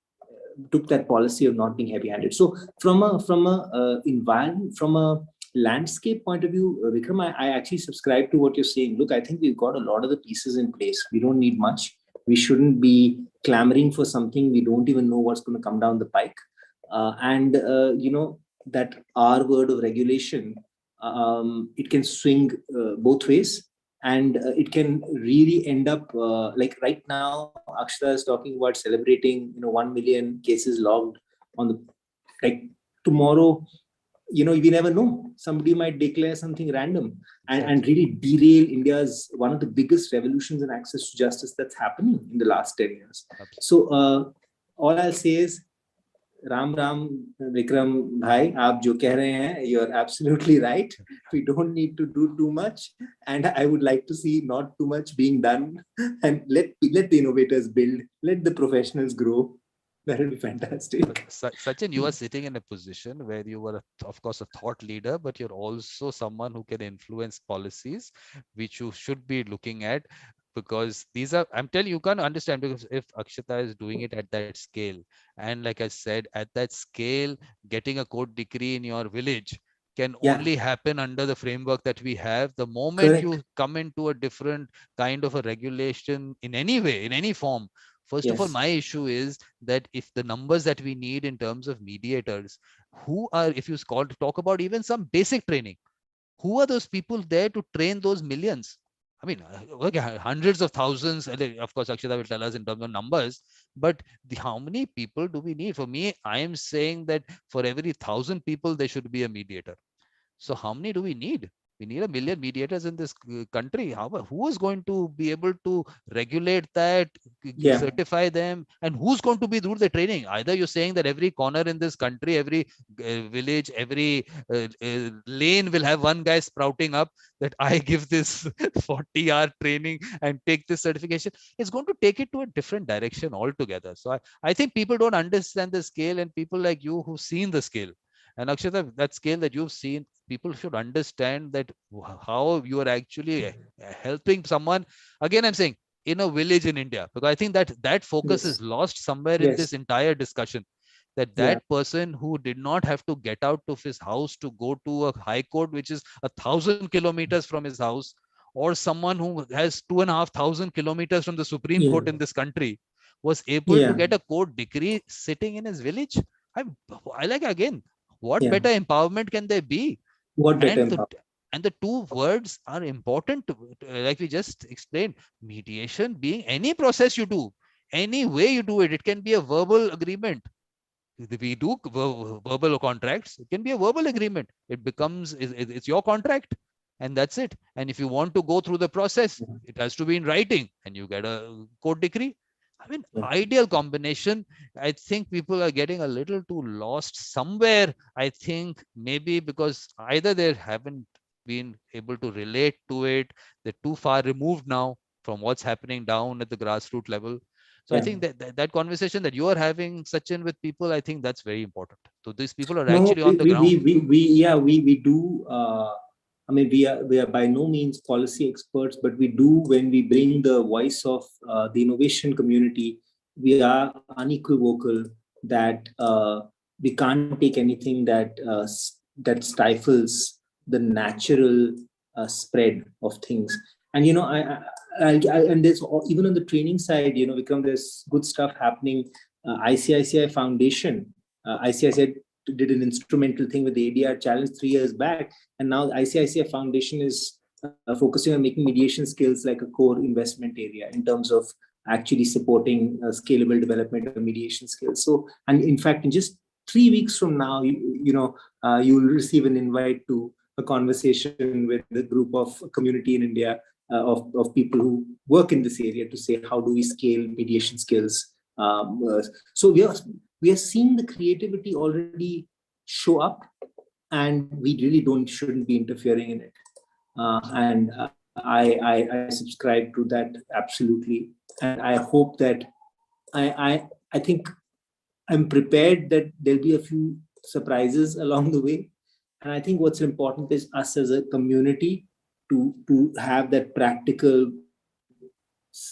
took that policy of not being heavy-handed. So from a environment, from a landscape point of view, Vikram, I actually subscribe to what you're saying. Look, I think we've got a lot of the pieces in place. We don't need much. We shouldn't be clamoring for something we don't even know what's going to come down the pike. That R word of regulation, it can swing both ways. And it can really end up like right now, Akshita is talking about celebrating, 1 million cases logged on the, like tomorrow, we never know. Somebody might declare something random and really derail India's one of the biggest revolutions in access to justice that's happening in the last 10 years. So all I'll say is, Ram Ram, Vikram bhai, aap jo keh rahe hain, you're absolutely right. We don't need to do too much, and I would like to see not too much being done, and let the innovators build, let the professionals grow. That would be fantastic. Sachin, you are sitting in a position where you were, of course, a thought leader, but you're also someone who can influence policies, which you should be looking at, because these are, I'm telling you, you can't understand, because if Akshita is doing it at that scale, and like I said, at that scale, getting a court decree in your village can only happen under the framework that we have. The moment you come into a different kind of a regulation in any way, in any form, first of all, my issue is that if the numbers that we need in terms of mediators, who are, if you talk about even some basic training, who are those people there to train those millions? I mean, okay, hundreds of thousands. Of course, Akshita will tell us in terms of numbers, but how many people do we need? For me, I am saying that for every 1,000 people, there should be a mediator. So how many do we need? We need 1 million mediators in this country. Who is going to be able to regulate that, certify them, and who's going to be doing the training? Either you're saying that every corner in this country, every village, every lane will have one guy sprouting up that I give this 40-hour training and take this certification. It's going to take it to a different direction altogether. So I think people don't understand the scale, and people like you who've seen the scale. And Akshita, that scale that you've seen, people should understand that how you are actually helping someone. Again, I'm saying in a village in India, because I think that focus is lost somewhere in this entire discussion. That person who did not have to get out of his house to go to a high court, which is 1,000 kilometers from his house, or someone who has 2,500 kilometers from the Supreme Court in this country, was able to get a court decree sitting in his village. I like, again, what better empowerment can there be? What better and the, empowerment? and the two words are important to, like we just explained, mediation being any process you do, any way you do it. It can be a verbal agreement, We do verbal contracts. It can be a verbal agreement. It becomes, it's your contract, and that's it. And if you want to go through the process, it has to be in writing, and you get a court decree. I mean, ideal combination. I think people are getting a little too lost somewhere. I think maybe because either they haven't been able to relate to it, they're too far removed now from what's happening down at the grassroots level. So I think that conversation that you are having, Sachin, with people, I think that's very important. So these people are No, actually on the ground. we do. I mean, we are by no means policy experts, but we do, when we bring the voice of the innovation community, we are unequivocal that we can't take anything that stifles the natural spread of things. And and there's even on the training side, Vikram, there's good stuff happening. ICICI Foundation, ICICI did an instrumental thing with the ADR challenge 3 years back, and now ICICI Foundation is focusing on making mediation skills like a core investment area in terms of actually supporting scalable development of mediation skills. So, and in fact, in just 3 weeks from now, you will receive an invite to a conversation with a group of community in India of people who work in this area to say, how do we scale mediation skills? So we are seeing the creativity already show up, and we really shouldn't be interfering in it. And I subscribe to that absolutely, and I hope that I think I'm prepared that there'll be a few surprises along the way. And I think what's important is us as a community to have that practical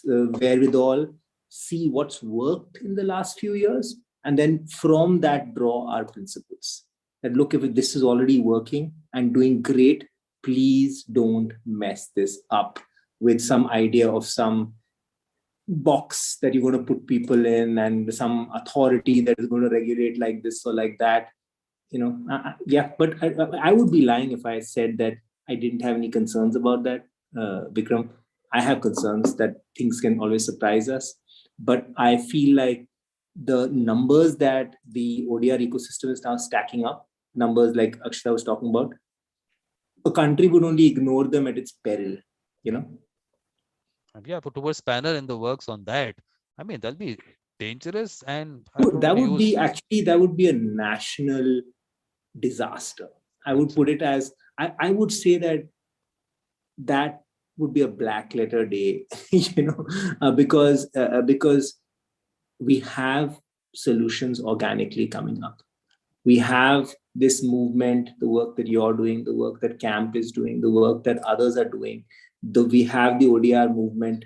wherewithal, see what's worked in the last few years, and then from that draw our principles. That look, if this is already working and doing great, please don't mess this up with some idea of some box that you're going to put people in and some authority that is going to regulate like this or like that. But I would be lying if I said that I didn't have any concerns about that, Vikram. I have concerns that things can always surprise us, but I feel like the numbers that the ODR ecosystem is now stacking up, numbers like Akshita was talking about, a country would only ignore them at its peril, And yeah, put towards spanner in the works on that. I mean, that'll be dangerous, and I So don't that want to would be use. that would be a national disaster. I would put it as, I would say that would be a black letter day, because we have solutions organically coming up. We have this movement, the work that you're doing, the work that Camp is doing, the work that others are doing. We have the ODR movement.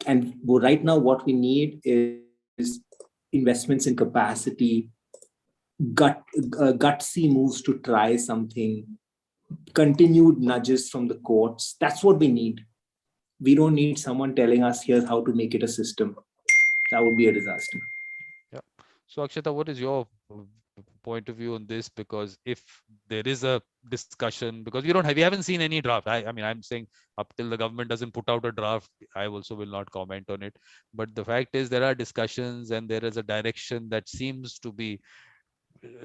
And right now what we need is investments in capacity, gutsy moves to try something, continued nudges from the courts. That's what we need. We don't need someone telling us here's how to make it a system. That would be a disaster. Yeah. So Akshita, what is your point of view on this? Because if there is a discussion, because we haven't seen any draft. I mean, I'm saying up till the government doesn't put out a draft, I also will not comment on it. But the fact is there are discussions and there is a direction that seems to be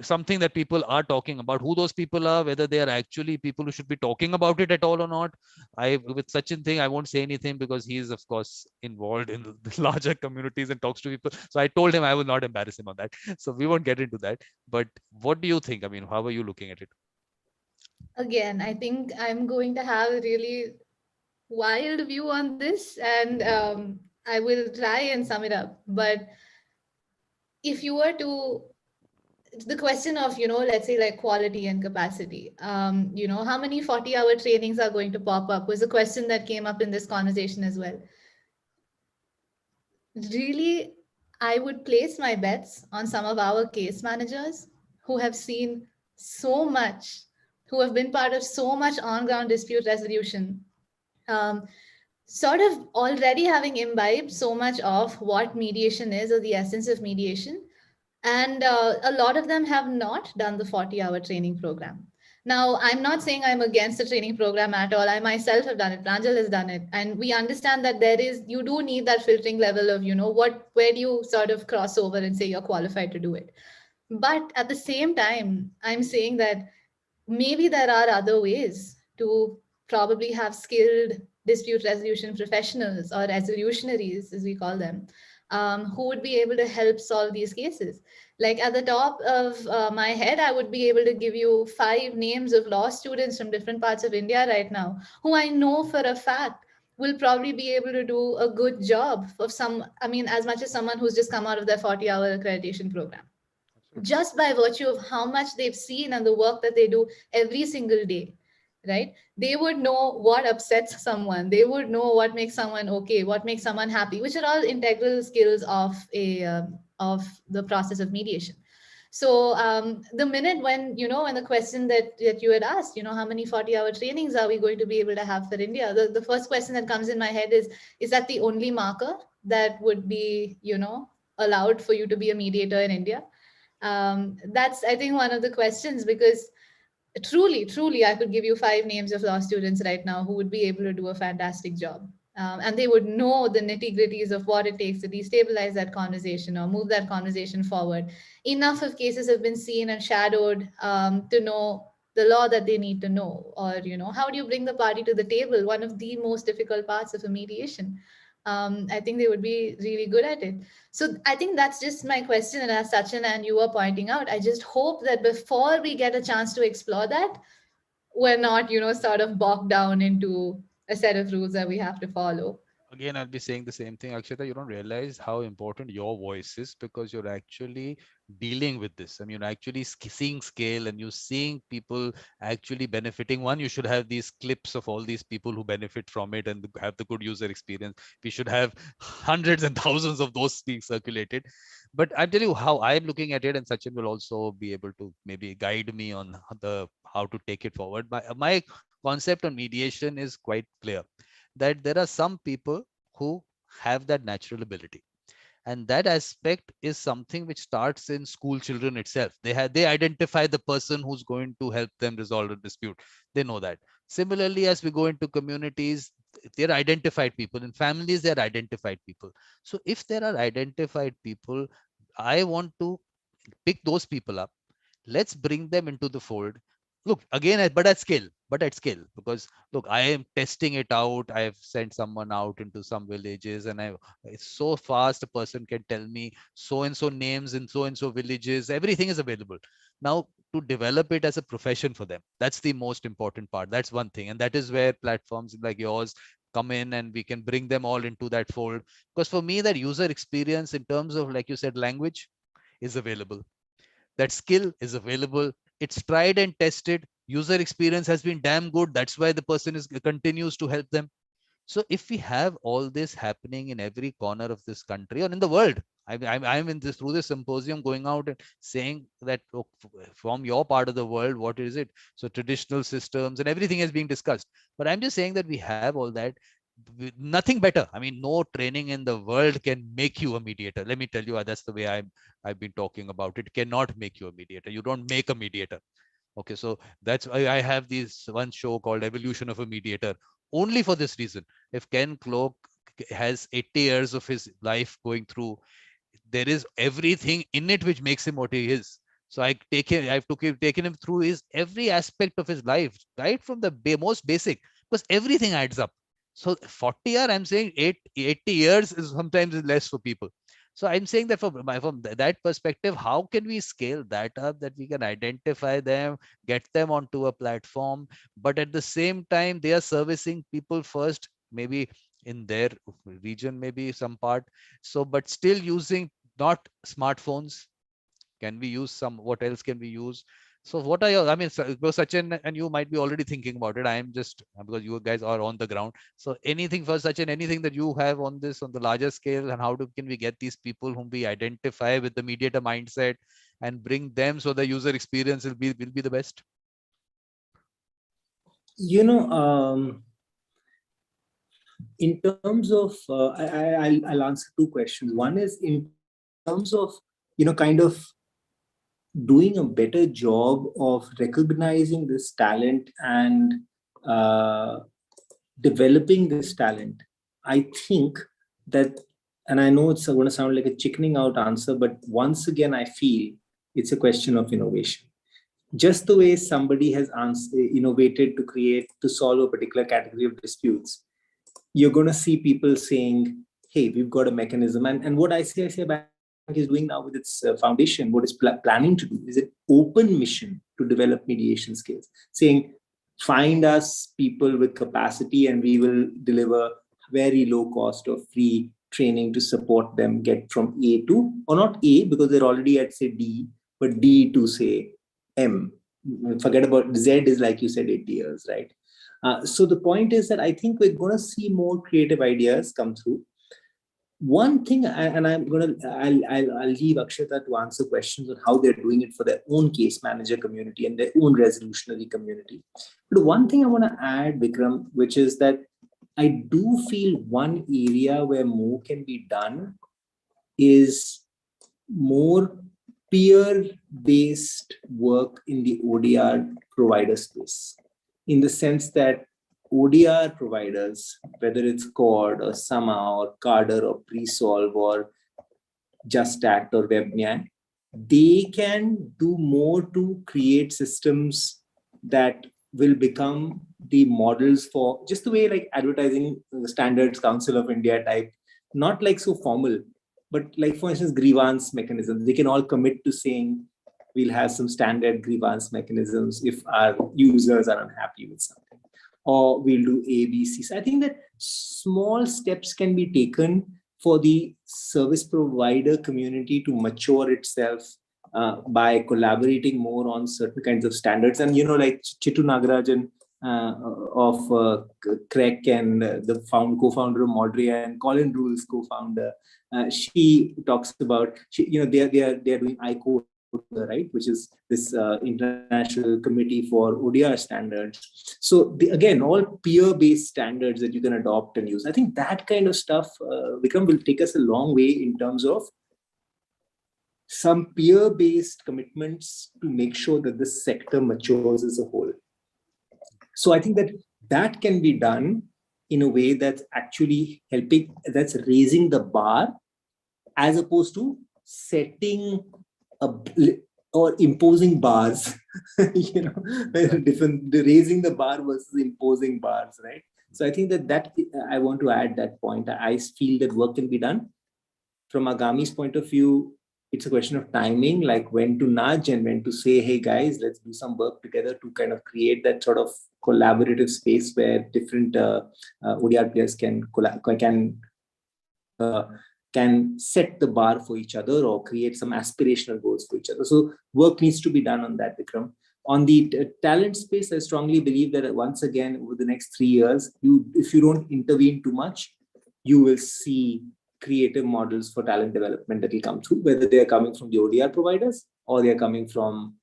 something that people are talking about. Who those people are, whether they are actually people who should be talking about it at all or not, with Sachin thing, I won't say anything because he is of course involved in the larger communities and talks to people. So I told him I will not embarrass him on that. So we won't get into that. But what do you think? I mean, how are you looking at it? Again, I think I'm going to have a really wild view on this, and I will try and sum it up. But if you were to, the question of, let's say like quality and capacity, how many 40-hour trainings are going to pop up was a question that came up in this conversation as well. Really, I would place my bets on some of our case managers who have seen so much, who have been part of so much on-ground dispute resolution, um, sort of already having imbibed so much of what mediation is, or the essence of mediation. And a lot of them have not done the 40-hour training program. Now, I'm not saying I'm against the training program at all. I myself have done it. Pranjal has done it. And we understand that you do need that filtering level of, where do you sort of cross over and say you're qualified to do it. But at the same time, I'm saying that maybe there are other ways to probably have skilled dispute resolution professionals or resolutionaries, as we call them, who would be able to help solve these cases. Like at the top of my head, I would be able to give you 5 names of law students from different parts of India right now, who I know for a fact will probably be able to do a good job of as much as someone who's just come out of their 40-hour accreditation program, Absolutely. just by virtue of how much they've seen and the work that they do every single day, right? They would know what upsets someone, they would know what makes someone okay, what makes someone happy, which are all integral skills of the process of mediation. So the minute when the question that you had asked, how many 40-hour trainings are we going to be able to have for India, the first question that comes in my head is that the only marker that would be allowed for you to be a mediator in India? That's, I think, one of the questions, because truly, I could give you 5 names of law students right now who would be able to do a fantastic job. And they would know the nitty gritties of what it takes to destabilize that conversation or move that conversation forward. Enough of cases have been seen and shadowed to know the law that they need to know. Or, how do you bring the party to the table? One of the most difficult parts of a mediation. I think they would be really good at it. So I think that's just my question. And as Sachin and you were pointing out, I just hope that before we get a chance to explore that, we're not, sort of bogged down into a set of rules that we have to follow. Again, I'll be saying the same thing, Akshita. You don't realize how important your voice is because you're actually dealing with this. I mean, you're actually seeing scale and you're seeing people actually benefiting. One, you should have these clips of all these people who benefit from it and have the good user experience. We should have hundreds and thousands of those being circulated. But I'll tell you how I'm looking at it, and Sachin will also be able to maybe guide me on the how to take it forward. My concept on mediation is quite clear, that there are some people who have that natural ability, and that aspect is something which starts in school children itself. They identify the person who's going to help them resolve a dispute. They know that. Similarly, as we go into communities, they're identified people. In families, they're identified people. So if there are identified people, I want to pick those people up. Let's bring them into the fold. Look, again, but at scale, because look, I am testing it out. I have sent someone out into some villages, and it's so fast. A person can tell me so and so names in so and so villages. Everything is available now. To develop it as a profession for them, that's the most important part. That's one thing, and that is where platforms like yours come in, and we can bring them all into that fold. Because for me, that user experience in terms of, like you said, language is available. That skill is available. It's tried and tested. User experience has been damn good. That's why the person is continues to help them. So if we have all this happening in every corner of this country or in the world, I'm in this through this symposium going out and saying that, oh, from your part of the world, what is it? So traditional systems and everything is being discussed. But I'm just saying that we have all that. Nothing better. I mean, no training in the world can make you a mediator. Let me tell you, that's the way I've been talking about it. Cannot make you a mediator. You don't make a mediator. Okay, so that's why I have this one show called Evolution of a Mediator, only for this reason. If Ken Cloke has 80 years of his life going through, there is everything in it which makes him what he is. So I've taken him through his every aspect of his life, right from the most basic, because everything adds up. So 40 year, I'm saying 80 years is sometimes less for people. So I'm saying that from that perspective, how can we scale that up, that we can identify them, get them onto a platform, but at the same time they are servicing people first, maybe in their region, maybe some part. So but still using not smartphones. Can we use some, what else can we use? So what are your, I mean, Sachin and you might be already thinking about it. I am just, because you guys are on the ground. So anything for Sachin, anything that you have on this on the larger scale, and can we get these people whom we identify with the mediator mindset and bring them so the user experience will be the best? You know, in terms of, I'll answer two questions. One is in terms of, kind of doing a better job of recognizing this talent and uh, developing this talent. I think that, and I know it's going to sound like a chickening out answer, but once again, I feel it's a question of innovation. Just the way somebody has innovated to create, to solve a particular category of disputes, you're going to see people saying, hey, we've got a mechanism. And what ICICI Bank is doing now with its foundation, what it's planning to do is an open mission to develop mediation skills, saying, find us people with capacity and we will deliver very low cost of free training to support them get from A to, or not A because they're already at say D, but D to say M. Forget about Z is like you said, 80 years, right? So the point is that I think we're going to see more creative ideas come through. One thing, and I'll leave Aksheta to answer questions on how they're doing it for their own case manager community and their own resolutionary community. But one thing I want to add, Vikram, which is that I do feel one area where more can be done is more peer-based work in the ODR provider space, in the sense that ODR providers, whether it's Cord or Sama or Carder or Presolve or Just Act or WebNyai, they can do more to create systems that will become the models for just the way like advertising standards council of India type, not like so formal, but like for instance grievance mechanisms. They can all commit to saying we'll have some standard grievance mechanisms if our users are unhappy with something, or we'll do ABC. So I think that small steps can be taken for the service provider community to mature itself by collaborating more on certain kinds of standards. And, you know, like Chitu Nagarajan of Crack and the co-founder of Modria, and Colin Rule's co-founder, she talks about, you know, they're doing ICO, right, which is this international committee for ODR standards. So again, all peer-based standards that you can adopt and use. I think that kind of stuff, Vikram, will take us a long way in terms of some peer-based commitments to make sure that this sector matures as a whole. So I think that that can be done in a way that's actually helping, that's raising the bar, as opposed to setting or imposing bars, you know, different, raising the bar versus imposing bars, right? So I think that I want to add that point. I feel that work can be done. From Agami's point of view, it's a question of timing, like when to nudge and when to say, hey guys, let's do some work together to kind of create that sort of collaborative space where different ODR players can set the bar for each other or create some aspirational goals for each other. So work needs to be done on that, Vikram. On the talent space, I strongly believe that once again, over the next 3 years, if you don't intervene too much, you will see creative models for talent development that will come through, whether they are coming from the ODR providers or they are coming from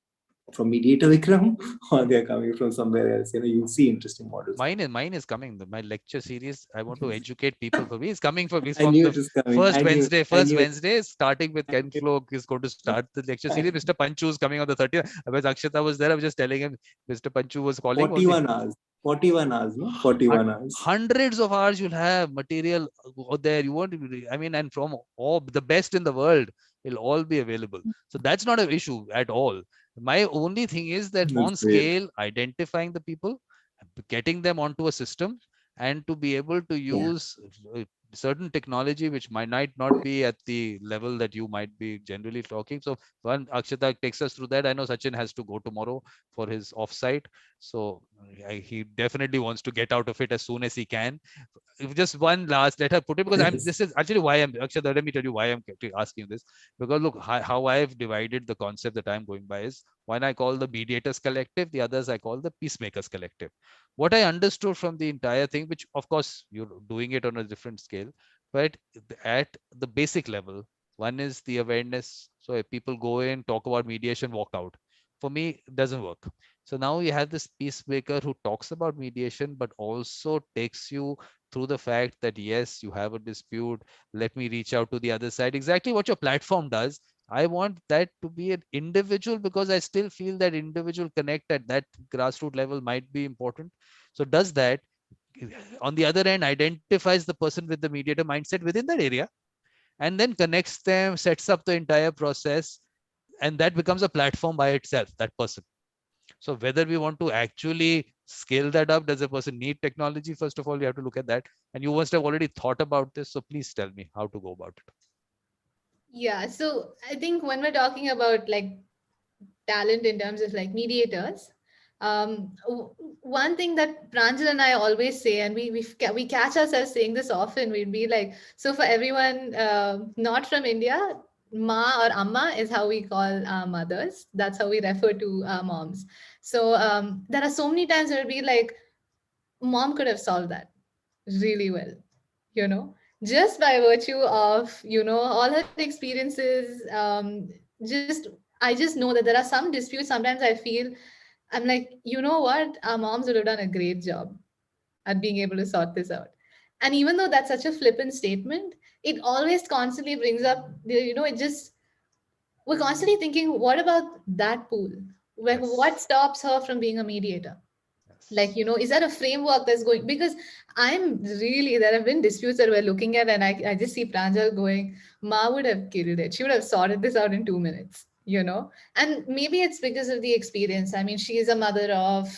Mediator, Vikram, or they are coming from somewhere else. You know, you'll see interesting models. Mine is coming. My lecture series, I want to educate people for me. Is coming from I knew it was coming. first Wednesday, starting with Ken Cloke is going to start the lecture series. Mr. Panchu is coming on the 30th. When Aksheta was there, I was just telling him, Mr. Panchu was calling. 41 hours. 41 hours, no? 41 hours. Hundreds of hours you'll have material out there. You won't, I mean, and from all the best in the world will all be available. So that's not an issue at all. My only thing is that That's on great. scale, identifying the people, getting them onto a system, and to be able to use certain technology which might not be at the level that you might be generally talking. So one, Aksheta takes us through that. I know Sachin has to go tomorrow for his offsite, so he definitely wants to get out of it as soon as he can. If just one last, let her put it, because this is actually why I'm, Akshata, let me tell you why I'm asking this. Because look, how I've divided the concept that I'm going by is, one I call the Mediators Collective, the others I call the Peacemakers Collective. What I understood from the entire thing, which of course you're doing it on a different scale, but at the basic level, one is the awareness. So if people go in, talk about mediation, walk out. For me, it doesn't work. So now you have this peacemaker who talks about mediation, but also takes you through the fact that, yes, you have a dispute. Let me reach out to the other side. Exactly what your platform does. I want that to be an individual, because I still feel that individual connect at that grassroots level might be important. So does that, on the other end, identifies the person with the mediator mindset within that area, and then connects them, sets up the entire process, and that becomes a platform by itself, that person. So whether we want to actually scale that up, does a person need technology? First of all, you have to look at that. And you must have already thought about this. So please tell me how to go about it. Yeah, so I think when we're talking about like talent in terms of like mediators, one thing that Pranjal and I always say, and we catch ourselves saying this often, we'd be like, so for everyone not from India, ma or amma is how we call our mothers. That's how we refer to our moms. So there are so many times where it'd be like, mom could have solved that really well, you know, just by virtue of, you know, all her experiences. Just I just know that there are some disputes sometimes I feel I'm like, you know what, our moms would have done a great job at being able to sort this out. And even though that's such a flippant statement, it always constantly brings up, you know, it just, we're constantly thinking, what about that pool? Like, what Yes. stops her from being a mediator? Like, Yes. you know, is that a framework that's going, because I'm really, there have been disputes that we're looking at, and I just see Pranjal going, ma would have killed it, she would have sorted this out in 2 minutes, you know. And maybe it's because of the experience. I mean, she is a mother of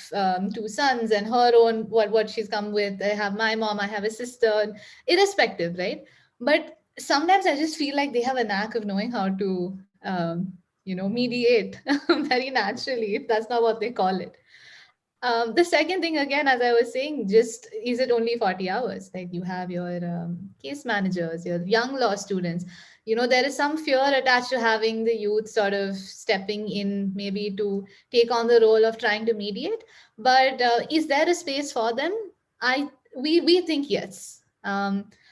two sons, and her own what she's come with. I have my mom, I have a sister, irrespective, right? But sometimes I just feel like they have a knack of knowing how to you know, mediate very naturally, if that's not what they call it. The second thing, again, as I was saying, just is it only 40 hours? Like you have your case managers, your young law students. You know, there is some fear attached to having the youth sort of stepping in, maybe to take on the role of trying to mediate. But is there a space for them? We think yes.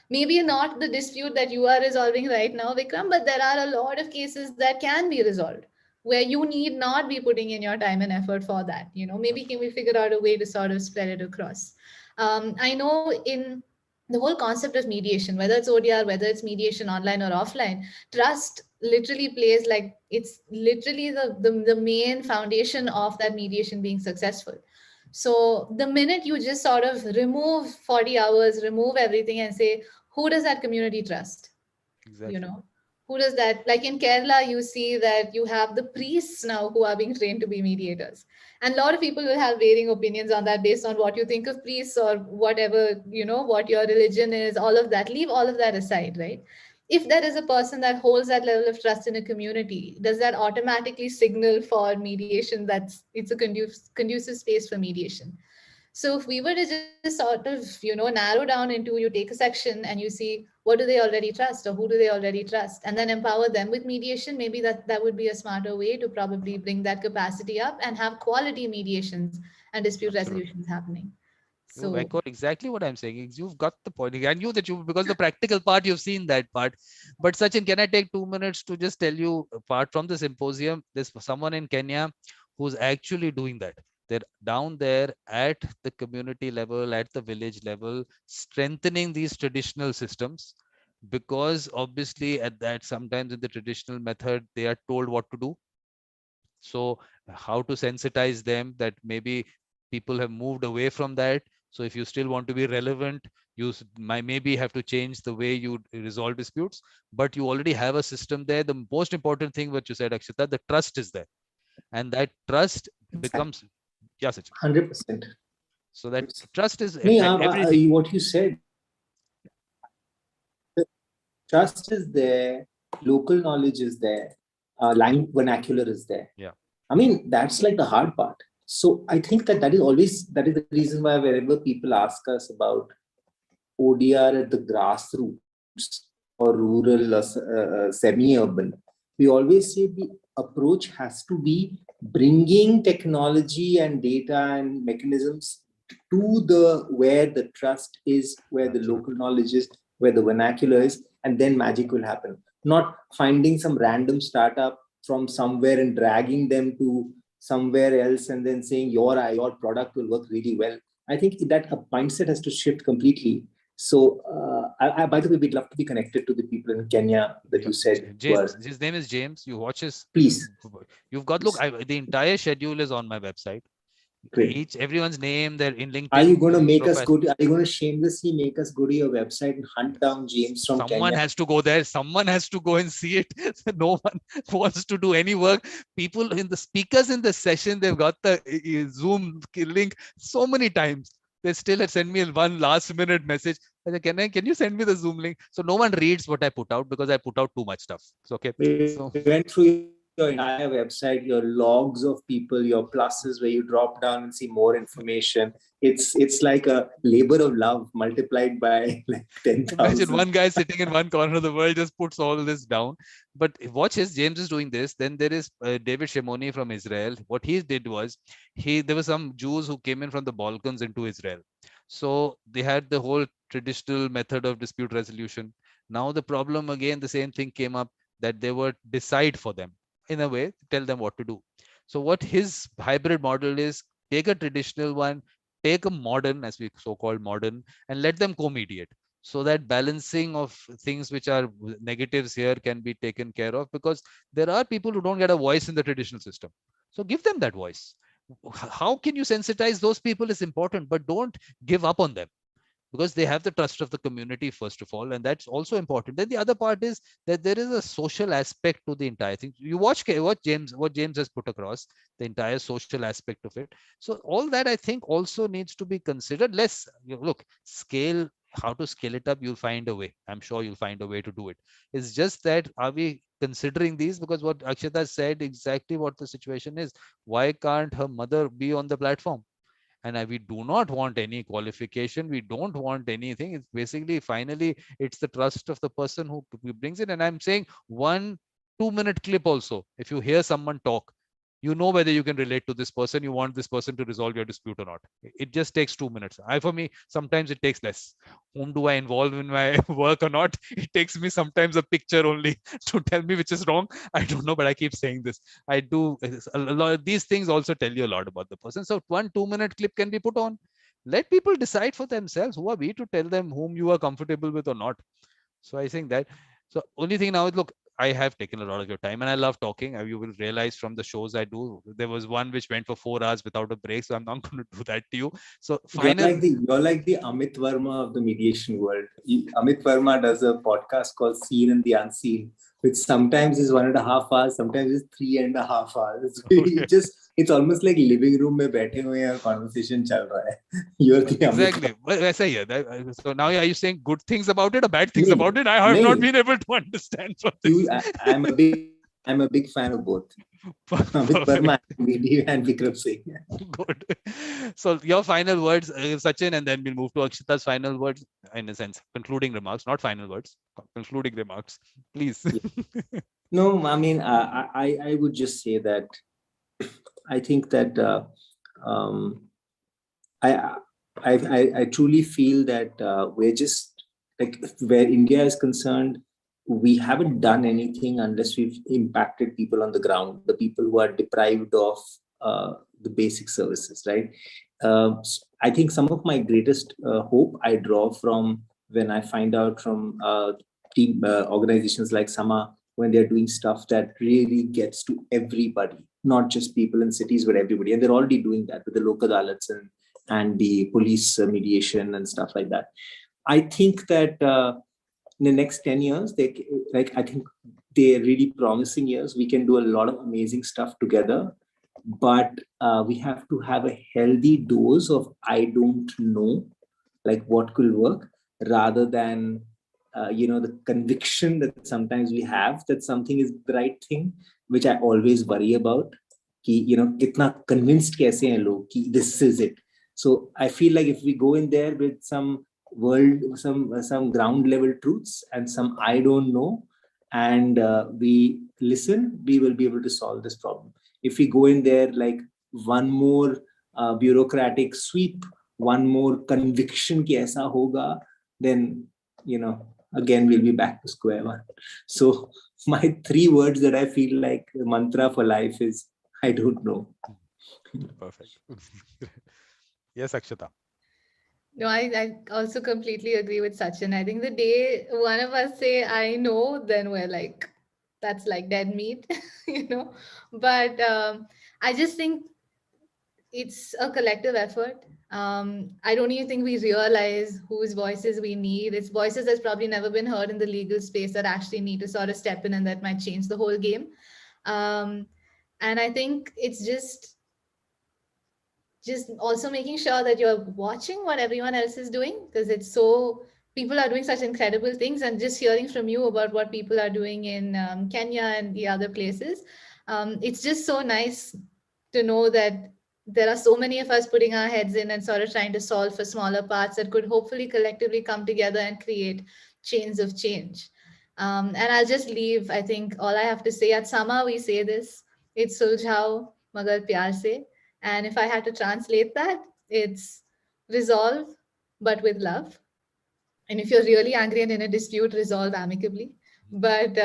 Maybe not the dispute that you are resolving right now, Vikram, but there are a lot of cases that can be resolved where you need not be putting in your time and effort for that. You know, maybe can we figure out a way to sort of spread it across? I know in the whole concept of mediation, whether it's ODR, whether it's mediation online or offline, trust literally plays like, it's literally the main foundation of that mediation being successful. So the minute you just sort of remove 40 hours, remove everything and say, who does that community trust? You Exactly. know, who does that, like in Kerala you see that you have the priests now who are being trained to be mediators, and a lot of people will have varying opinions on that based on what you think of priests or whatever, you know, what your religion is, all of that, leave all of that aside, right? If there is a person that holds that level of trust in a community, does that automatically signal for mediation that's it's a conducive space for mediation? So if we were to just sort of, you know, narrow down into, you take a section and you see what do they already trust or who do they already trust, and then empower them with mediation, maybe that would be a smarter way to probably bring that capacity up and have quality mediations and dispute Absolutely. resolutions happening. You So echo exactly what I'm saying. You've got the point. I knew that you, because the practical part, you've seen that part. But Sachin, can I take 2 minutes to just tell you, apart from the symposium, there's someone in Kenya who's actually doing that. They're down there at the community level, at the village level, strengthening these traditional systems, because obviously at that, sometimes in the traditional method, they are told what to do. So how to sensitize them that maybe people have moved away from that. So if you still want to be relevant, you might maybe have to change the way you resolve disputes, but you already have a system there. The most important thing what you said, Akshita, the trust is there, and that trust becomes, yeah, Sachin. 100%. So that trust is No, everything. what you said, trust is there, local knowledge is there, language vernacular is there. Yeah, I mean, that's like the hard part. So I think that is always, that is the reason why wherever people ask us about ODR at the grassroots or rural or semi-urban, we always say the approach has to be bringing technology and data and mechanisms to the where the trust is, where the local absolutely. knowledge is, where the vernacular is, and then magic will happen. Not finding some random startup from somewhere and dragging them to somewhere else and then saying your product will work really well. I think that a mindset has to shift completely. So, by the way, we'd love to be connected to the people in Kenya that you said were. James, his name is James. You watch his. Please. You've got look. The entire schedule is on my website. Great. Everyone's name, their in LinkedIn. Are you going to make profile. us go to? Are you going to shamelessly make us go to your website and hunt down James from Kenya? Someone has to go there. Someone has to go and see it. No one wants to do any work. People in the speakers in the session, they've got the Zoom link so many times. They still had sent me one last minute message. I said, can you send me the Zoom link? So no one reads what I put out because I put out too much stuff. So, okay. So we went through your entire website, your logs of people, your pluses where you drop down and see more information. It's like a labor of love multiplied by like 10,000. Imagine one guy sitting in one corner of the world just puts all this down. But watch this, James is doing this. Then there is David Shimoni from Israel. What he did was, there were some Jews who came in from the Balkans into Israel. So they had the whole traditional method of dispute resolution. Now the problem again, the same thing came up, that they were decide for them. In a way, tell them what to do. So what his hybrid model is, take a traditional one, take a modern, as we so-called modern, and let them co-mediate. So that balancing of things which are negatives here can be taken care of, because there are people who don't get a voice in the traditional system. So give them that voice. How can you sensitize those people is important, but don't give up on them, because they have the trust of the community, first of all, and that's also important. Then the other part is that there is a social aspect to the entire thing. You watch what James has put across, the entire social aspect of it. So all that, I think, also needs to be considered. Look, scale, how to scale it up, you'll find a way. I'm sure you'll find a way to do it. It's just that, are we considering these? Because what Akshita said, exactly what the situation is. Why can't her mother be on the platform? And we do not want any qualification. We don't want anything. It's basically, finally, it's the trust of the person who brings it. And I'm saying 1-2 minute clip also. If you hear someone talk, you know whether you can relate to this person, you want this person to resolve your dispute or not. It just takes 2 minutes. For me, sometimes it takes less. Whom do I involve in my work or not? It takes me sometimes a picture only to tell me which is wrong. I don't know, but I keep saying this. I do a lot of these things also tell you a lot about the person. So 1-2 minute clip can be put on. Let people decide for themselves. Who are we to tell them whom you are comfortable with or not? So I think that. So only thing now is, look, I have taken a lot of your time and I love talking. You will realize from the shows I do, there was one which went for 4 hours without a break. So I'm not going to do that to you. So final. You're like the Amit Verma of the mediation world. Amit Verma does a podcast called Seen and the Unseen, which sometimes is 1.5 hours, sometimes is 3.5 hours. It's almost like living room में बैठे हुए हैं और conversation चल रहा है. You're the exactly. वैसा ही है. So now are you saying good things about it or bad things about it? I have not been able to understand from this. I'm a big fan of both. Amit Verma and Vikram Singh. Good. So your final words, Sachin, and then we'll move to Akshita's final words, in a sense, concluding remarks, not final words, concluding remarks, please. No, I mean, I would just say that I think that I truly feel that we're just, like, where India is concerned, we haven't done anything unless we've impacted people on the ground, the people who are deprived of the basic services, right? I think some of my greatest hope I draw from when I find out from team organizations like Sama, when they're doing stuff that really gets to everybody, not just people in cities, but everybody. And they're already doing that with the local adalats and the police mediation and stuff like that. I think that in the next 10 years, I think they're really promising years. We can do a lot of amazing stuff together, but we have to have a healthy dose of I don't know, like what could work, rather than the conviction that sometimes we have that something is the right thing, which I always worry about. Kitna convinced kaise hain log ki this is it. So I feel like if we go in there with some ground level truths and some I don't know, and we listen, we will be able to solve this problem. If we go in there like one more bureaucratic sweep, one more conviction ki aisa hoga, then again we'll be back to square one. So my 3 words that I feel like the mantra for life is I don't know. Perfect. Yes, Akshita. No, I also completely agree with Sachin. I think the day one of us say, I know, then we're like, that's like dead meat, you know. But I just think it's a collective effort. I don't even think we realize whose voices we need. It's voices that's probably never been heard in the legal space that actually need to sort of step in and that might change the whole game. Um, and I think it's just also making sure that you're watching what everyone else is doing, because it's so people are doing such incredible things, and just hearing from you about what people are doing in Kenya and the other places, it's just so nice to know that there are so many of us putting our heads in and sort of trying to solve for smaller parts that could hopefully collectively come together and create chains of change. And I'll just leave, I think all I have to say, at Sama we say this, it's suljhao magar pyar se. And if I had to translate that, it's resolve, but with love. And if you're really angry and in a dispute, resolve amicably. But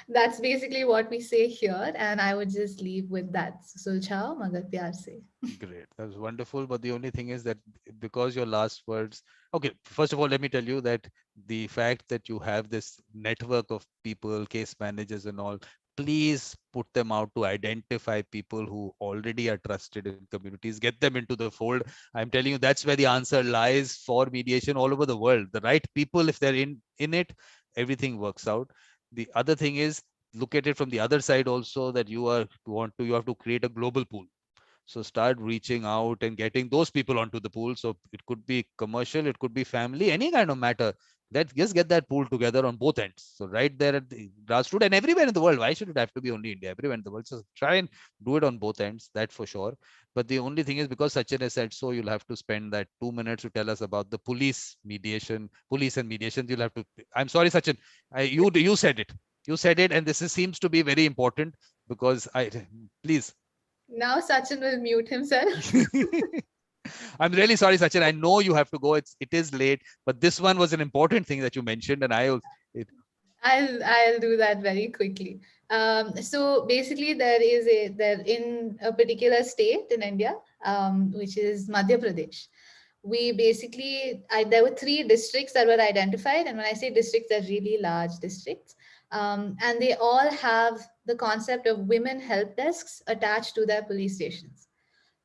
that's basically what we say here. And I would just leave with that. Sulchao, magar pyar se. Great. That was wonderful. But the only thing is that because your last words, okay, first of all, let me tell you that the fact that you have this network of people, case managers and all, please put them out to identify people who already are trusted in communities, get them into the fold. I'm telling you, that's where the answer lies for mediation all over the world. The right people, if they're in it, everything works out. The other thing is, look at it from the other side also, that you have to create a global pool. So start reaching out and getting those people onto the pool. So it could be commercial, it could be family, any kind of matter. That just get that pool together on both ends. So right there at the grassroots and everywhere in the world. Why should it have to be only India? Everywhere in the world. So try and do it on both ends. That for sure. But the only thing is, because Sachin has said so, you'll have to spend that 2 minutes to tell us about the police and mediation. You'll have to. I'm sorry, Sachin. You said it. You said it, and seems to be very important because I please. Now Sachin will mute himself. I'm really sorry, Sachin. I know you have to go. It is late, but this one was an important thing that you mentioned, and it, I'll do that very quickly. So basically, there in a particular state in India, which is Madhya Pradesh. We basically there were three districts that were identified, and when I say districts, they're really large districts, and they all have the concept of women help desks attached to their police stations.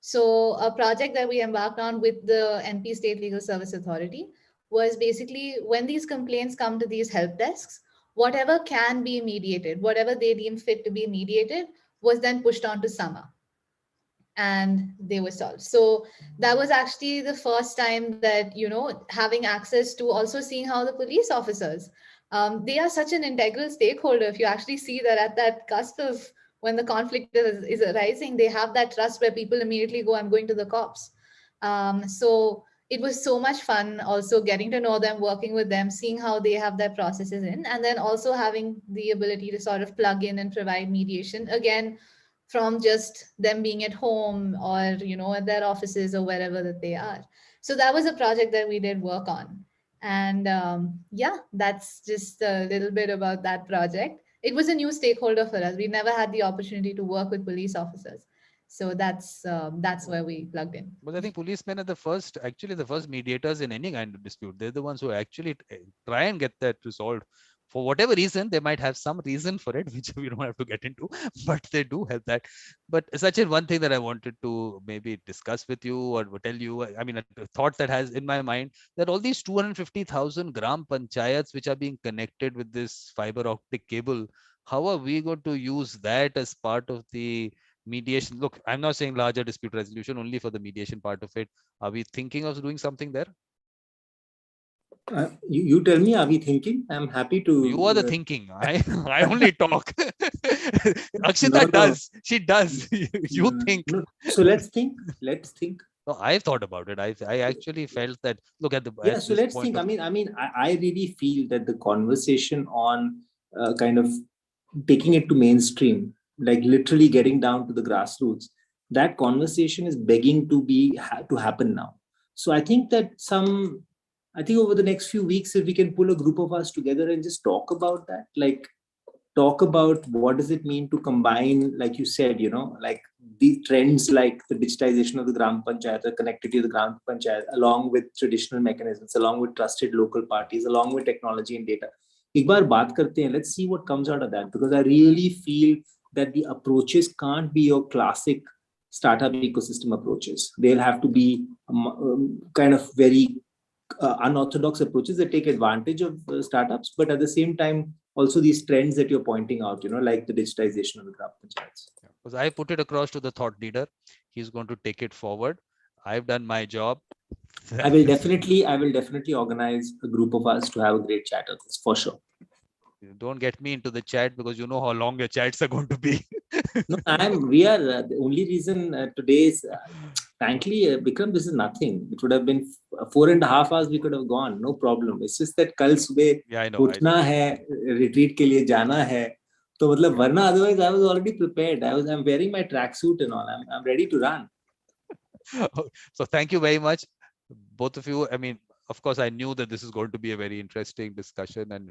So, a project that we embarked on with the NP State Legal Service Authority was basically when these complaints come to these help desks, whatever can be mediated, whatever they deem fit to be mediated, was then pushed on to SAMA and they were solved. So that was actually the first time that, having access to also seeing how the police officers, they are such an integral stakeholder. If you actually see that at that cusp of when the conflict is arising, they have that trust where people immediately go, I'm going to the cops. So it was so much fun also getting to know them, working with them, seeing how they have their processes in, and then also having the ability to sort of plug in and provide mediation. Again, from just them being at home or at their offices or wherever that they are. So that was a project that we did work on. And yeah, that's just a little bit about that project. It was a new stakeholder for us. We never had the opportunity to work with police officers, so that's where we plugged in. but I think policemen are actually the first mediators in any kind of dispute. They're the ones who actually try and get that resolved. For whatever reason, they might have some reason for it, which we don't have to get into, but they do have that. But Sachin, one thing that I wanted to maybe discuss with you or tell you, I mean, a thought that has in my mind, that all these 250,000 gram panchayats which are being connected with this fiber optic cable, how are we going to use that as part of the mediation? Look, I'm not saying larger dispute resolution, only for the mediation part of it. Are we thinking of doing something there? You tell me, are we thinking? I'm happy You are the to. thinking. I only talk. No, Akshita no, does. She does. You think. no. So let's think. Let's think. No, I've thought about it. I actually felt that, look at Yeah. at So this let's point think. of. I really feel that the conversation on kind of taking it to mainstream, like literally getting down to the grassroots, that conversation is begging to happen now. So I think over the next few weeks, if we can pull a group of us together and just talk about that, like talk about what does it mean to combine, like you said, like the trends like the digitization of the Gram Panchayat, the connectivity of the Gram Panchayat, along with traditional mechanisms, along with trusted local parties, along with technology and data. एक बार बात करते हैं. Let's see what comes out of that, because I really feel that the approaches can't be your classic startup ecosystem approaches. They'll have to be kind of very unorthodox approaches that take advantage of startups, but at the same time, also these trends that you're pointing out, like the digitization of the Gram Panchayats. Because I put it across to the thought leader. He's going to take it forward. I've done my job. I will definitely organize a group of us to have a great chat on this, for sure. Don't get me into the chat, because you know how long your chats are going to be. No, we are the only reason today is, frankly, Vikram, this is nothing. It would have been 4.5 hours we could have gone, no problem. It's just that kal subah उठना है, retreat के लिए जाना है. तो मतलब वरना otherwise I was already prepared. I'm wearing my tracksuit and all. I'm ready to run. So thank you very much, both of you. I mean, of course, I knew that this is going to be a very interesting discussion, and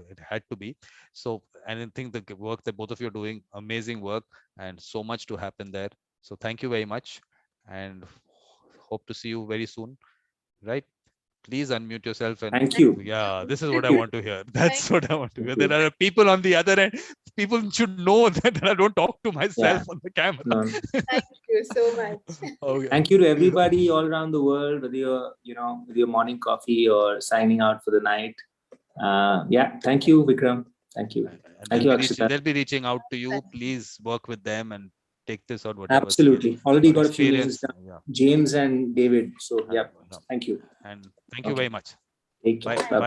it had to be. So, and I think the work that both of you are doing, amazing work, and so much to happen there. So thank you very much, and hope to see you very soon. Right? Please unmute yourself. And thank you. Yeah, this is what I want to hear. That's what I want to hear. There are people on the other end. People should know that I don't talk to myself on the camera. No. Thank you so much. Okay. Thank you to everybody all around the world, whether you're, with your morning coffee or signing out for the night. Thank you, Vikram. Thank you. Thank you, Akshita. They'll be reaching out to you. Please work with them and take this out. Whatever. Absolutely. Already got a few names down. Yeah. James and David. So, thank you. And thank you very much. Take care. Bye.